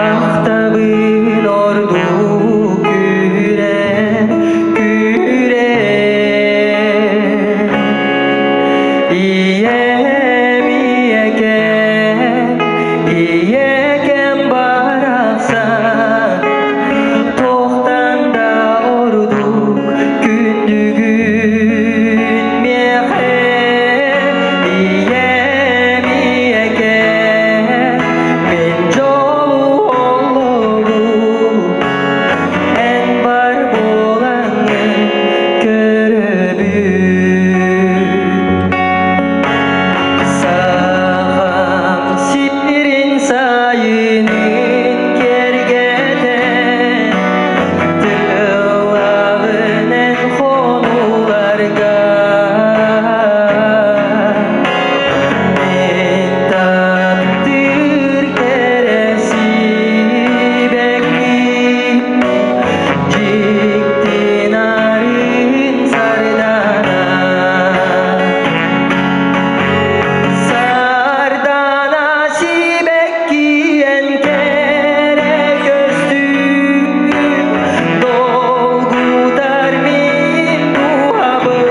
Ахтабын орду күре күре Iyeken baraksan Tohtan da orduk gündügün mehe Iyeken men jolu olurum En bar bolanı görübüm Sağam şirin sayının kergeden Tığlavının konularga Men taptır keresi beklim Ciktin arın sardana Sardana şibek giyen kere gözlüm Dolgutar min duhabı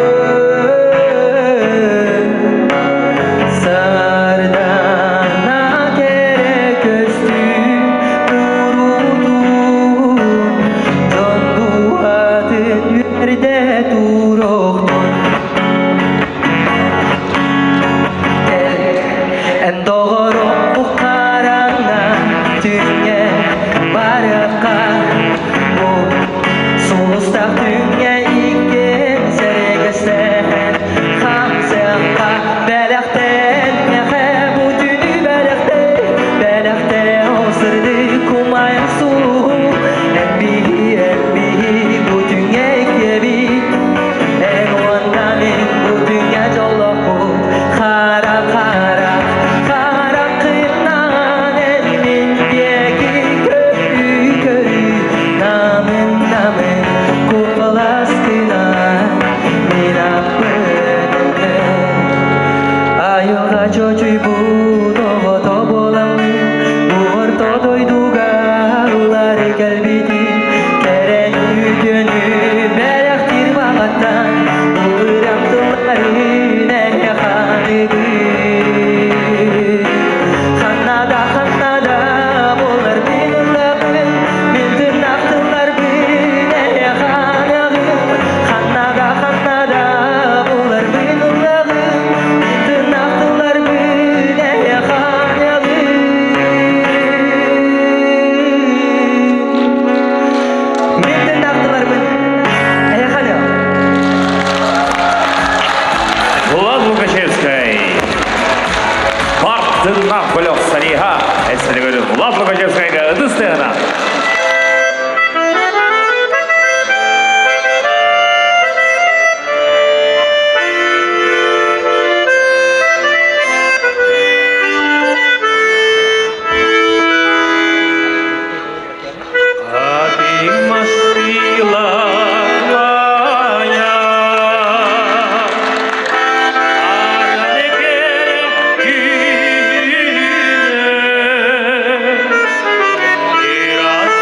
Sardana kere gözlüm durudum Can duadın yerde duruktun En doğru bu karanlık dünya baraka Bu soğustak dünya iken sergesen Hamzaka belekten mehe bu dünü belekten osırdı kumaya su En bihi bu dünya kebi En ondanın bu dünya jolok bu Kara kıyınan elinin yegi körü Namın kul askına minapını Ayığa çocuğu bu doğdu bolanı Bu orta doyduga uları gelbidi Keren yüdünü berektir bağattan Uğram tılları ne yakanıdı Hanada bolar binulakın Bildir naktılar bine yakanıgın Hanada bolar binulakın Bildir naktılar bine yakanıgın Bildir naktılar bine yakanıgın Влад Лукачевский. Бартына бөлөк салиха. Эсселигөлү Влад Лукачевскийга ыдыстыгына. Ating masilaya Anane gerek güne Biraz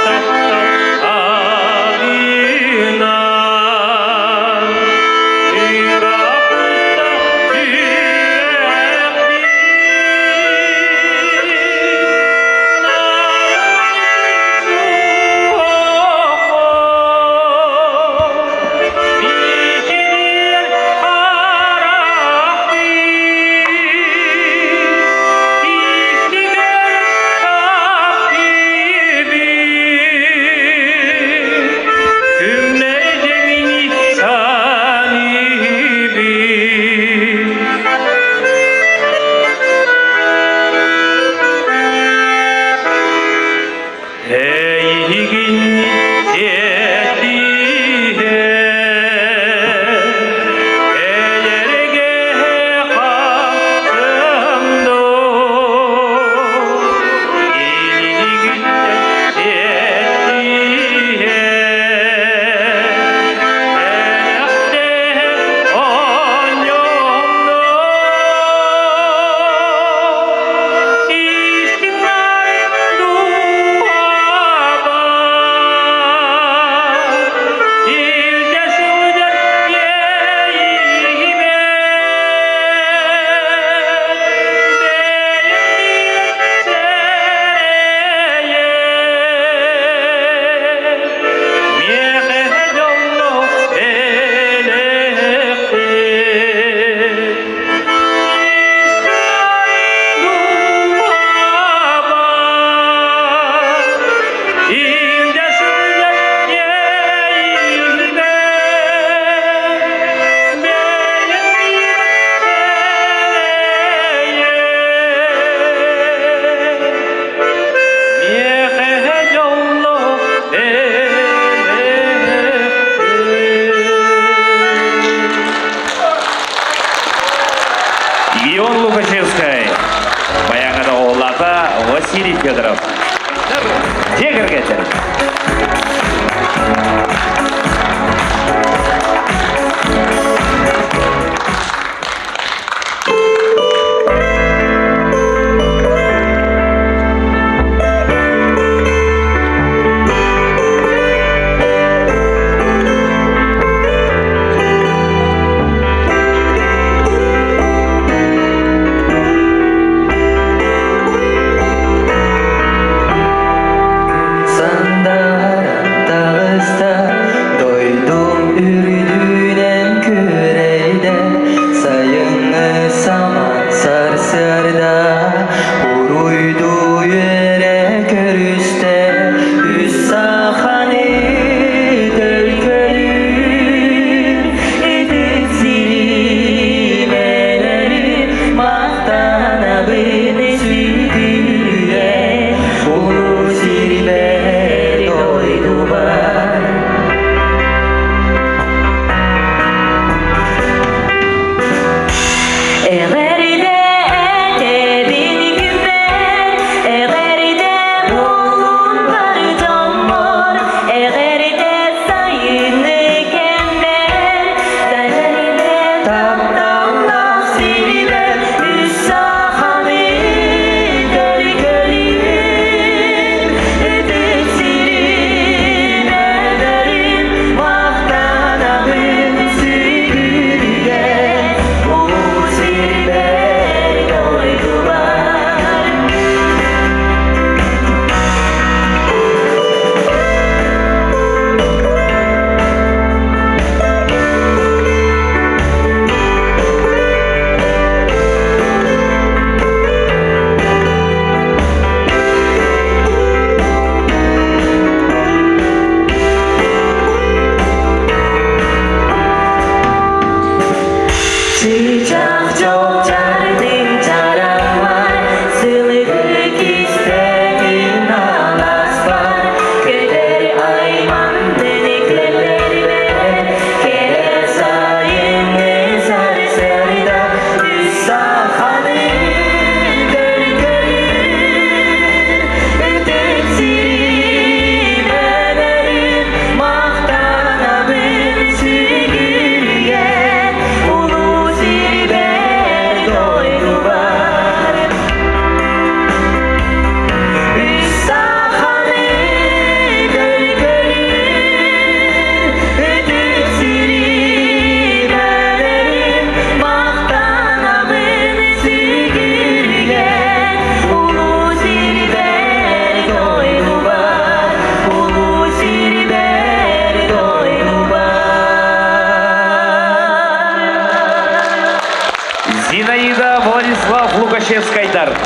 Ион Лукашевская. Баяғыда оғлаты Василий Федоров. Тегір кетер. Зинаида Владислав Лукашевскайдар.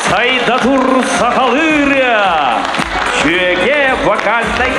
Сайдатур Сахалыря. Чуеге вокальной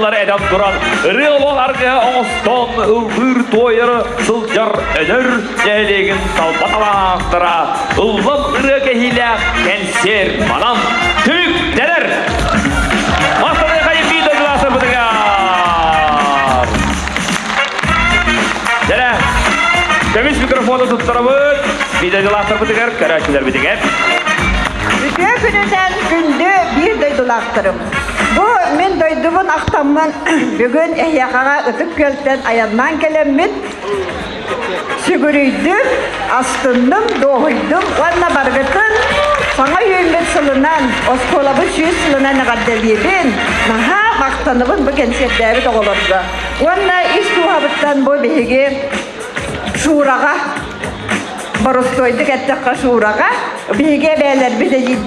Yılları edem duran Rıolarga oğuston ılgır toyarı Sılcar öner Değlegin salbatalaqtıra Ullam ırıge hilak Kenser manam Tüyük deler Masada kayıp bir de glasır bıdıgar Dele Көміс микрофоны тұттырабыд. Бидайдылақтыр бұдығар, көрәшілер бұдығар. Үтө күнүнен күндө бир дойдулактырым. Бу мен дойдубун актамман бүгүн эхяхага ытып көлтен аяннан келеммит. Сүгүрүйдүм, астынным, доойдум, ванна баргытын. Саңа үймет сылынан, осколабы сүйіз сылынан ағадделебін. Наха мақтаныбын бұ кенсердәбі тоғылырды. Ванна ис туғабыттан бу беге шураға, Боростойды кәттіққа шураға, беге бәлер біді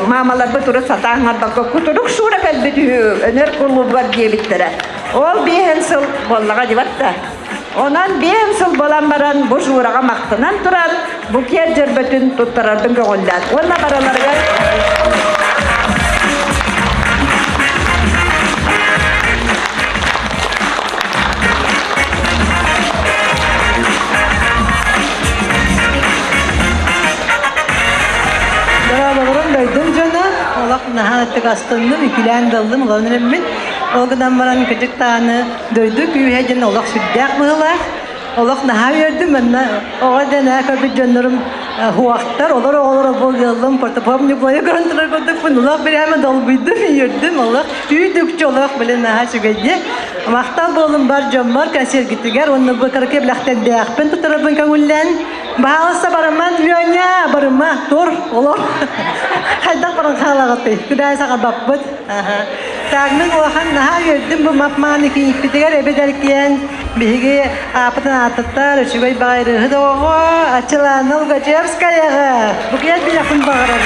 мамалар бұ тұры сатаңар бақы күтірік шура кәлбіді өнер құлы бар дебіттірі. Ол бейін сыл боллаға дебатта. Онан бейін сыл болан баран бұ шураға мақтынан тұран, бұ кер жүрбетін тұттарардың көңілден. Онна бараларға Döydüm cana, olaq nahanattık astındım, ikilən daldım, olanırım ben. Olğudan baran küçük tağını döydük, üyecen olaq sürdək bığılar. Olaq naha verdim, ben oğa dene köpü canlarım huaqtar, olur bol yaldım, portopomni boya görüntüler gördük, ben olaq bir hemen dolbuydum, yürüdüm, olaq üydükçe olaq böyle naha sügeydi. Maqtal bolum bar jom var, konser gittiler, onu bu karake bilaqten deyaq, ben tutarabın köngüllen. Bahasa baraman vionya barama tur olur. Haydak barang halaqatı. Kuday saqa babbut. Tagның ohan naha gördüm bu mapmani ki ipitigar ebederken bihige apatan atattar şugay bayrı hıdoğu açılan Olgachevskaya. Bu kıyat bir yakın bağırır.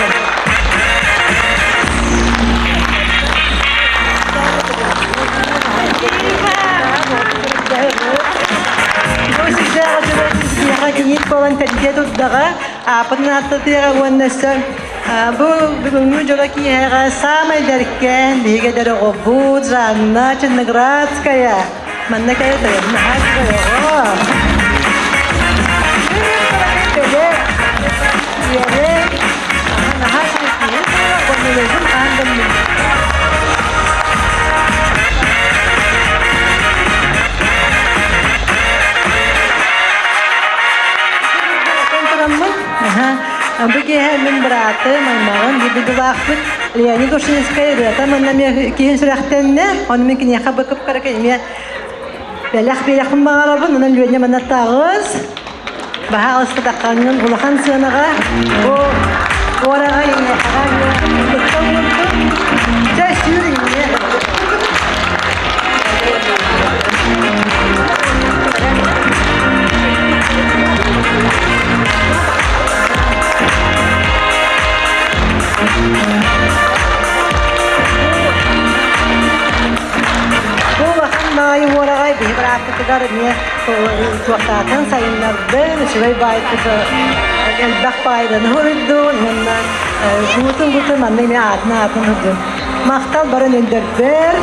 Kayit kawan tadi tu dah, pernah tertiara wanasa. Bu begini juga kira sama derken, dia dari robot, zana, cenderrat kaya, mana kaya tu, mahal kaya. Ya deh, mahal sekali. Kalau lezat andam. Bagi hemen berata, main di bidang waktu, lihat ni dosen sekali berata, mana ni kian suraktennya, orang mungkin yang kabur kerja ni, belak mengarabun, mana lihatnya mana tagus, bahas tetakannya, ulakan senaga, orang yang betul jadi suri ni. Yung wala kay berapa tegar niya tuwakatan sa inarden sibay bayit ko elbak pay dan horidon na gutong man ni at na atun hodon maktal baran enderber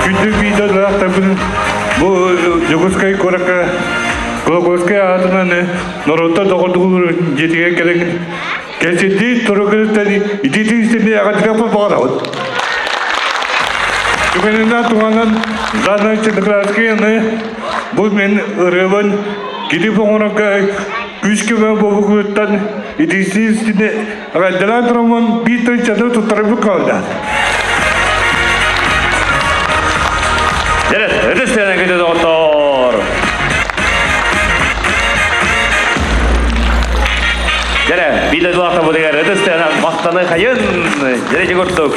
Küçük videolar tabii bu Yugoslav koraka Yugoslav adına ne Norota doğru jetiye gelen kesiti torogurtani iditi istemi agak bağlı. Çünkü tuhangan zana cenderki ne bu men revan gidip ona küçük ve babuktan iditi istedi agak dalam traman bir tane çadır tutarıp kaldı. Evet, ödüstenen gidiyor doktor. Jere, bir de duakta bu diğer ödüstenen maqtanı kayın. Jere gördük.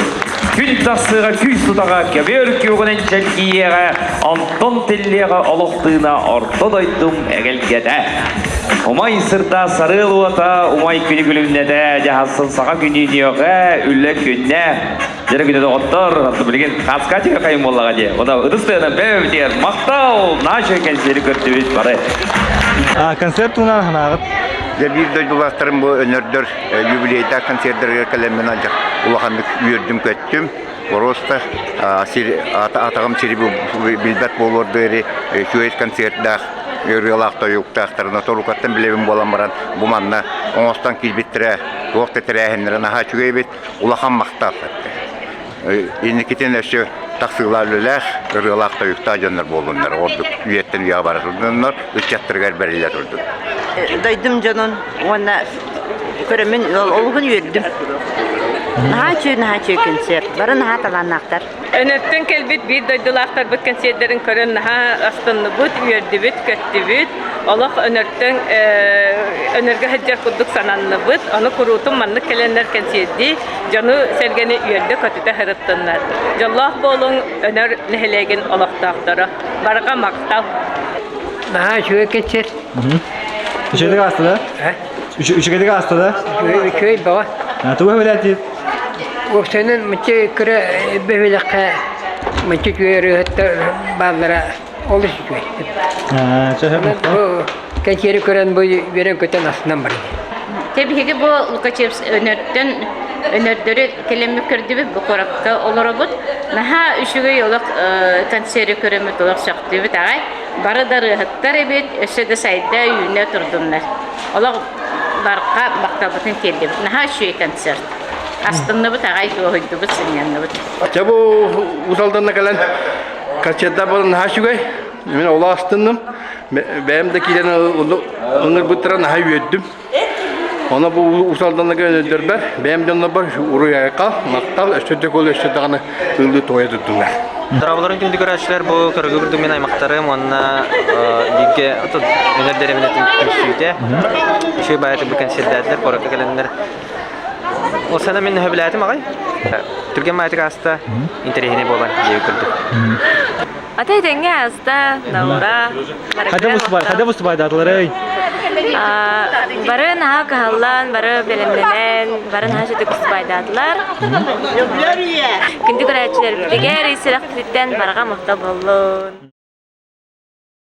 Күн тасыға күй сұтаға кәбер кеугінен жәлкиеға антон теллеға олықтығына ортын ойдым әгелгеді. Умай сырта сарыл уата, умай күні күлімнеді, жағасын саға күнінеға үлі күнне. Жері күні доғыттыр, атты білген қасқа тегі қайым болаға де. Ода ұдыстығынан бәу дегер мақтау, нашы кәнсері көртібіз бары. Концерт ұнан ғанағыт? Bir duygularım bu önürdür. Юбилейда концерттерге келеммен ancak улаханды үйірдім көттім. Просто атағым сирибу билбет болурду ери күйет концертдах өргелақта юктақтарына торукаттан білебім болам баран bu manna оңостан килбиттіре уақыт тірәхінлерін аға чүгейбет улахан мақтап. Енді кетен өсі тақсылалылар, ырылақта юқта жандар болындар. Ордық үйеттен үйе барасылдыңдар, үтчаттырғар бәрілер тұрды. Дойдым жанын, оны көрімен олғын үйердім. Наға чөй концерт, бары наға таланнақтар. Өнөттөн келбит бир дойдулақтар бұт концерттерін көрін наға астынны бұт, үйерді бүт, көтті бүт. Олық өнөттөн өнөргө хаджар куддук сананны бұт. Оны құрутын манны келенлер концертті, жону сәргені үйерді көтіті хырыттынлар. Жоллақ болың өнөр нехелеген олықтақтары. Барға мақтал. Наға чөй концерт. Üçüncü hasta Üçüncü hasta Köy baba. Tuğ velati. O senin maçı kıra bevilakka maçı köyü hatta bazılara olur köy. Bu kaçeri kören bu veren köten aslında var. Tabii ki bu Lukaçevs önerdörü kelime kördü bu korakta olur bu. Naha üşüge yoluk konseri köremet olarak şaktı bir tane. Baradarı hattar evet eşede sayda yüne turdunlar. Ola barqa baktabıtın keldi. Naha üşüge konsert. Aslında bu tane doğuydu bu sinyanlı bu. Çabu usaldan kalan kaçta bu naha şugay. Ben ola astındım. Benim de kilen onur bu tara naha yüzdüm. Ona bu usaldan gönderdiler. Benim de onlar var uraya kal, maktal, eşede kol eşede kanı ıldı toya tuttular. Tarafların tüm dikkaçlar bu kargı gördüğüm aymaktarım ona lige atı önerlerim tümsüyde. Şu bayatı bu konserler, korakta gelenler. O sana men höbelatim ağay. Türkiye mayatı hasta interihine bolan diye gördüm. Atay denge hasta naura. Hadi bu subaydatları. Barın ha kahallan, barı belemlenen, barın ha şöyle kusbaydadılar. Gündük öğrenciler bir diğer aktivitetten barga muhtab olun.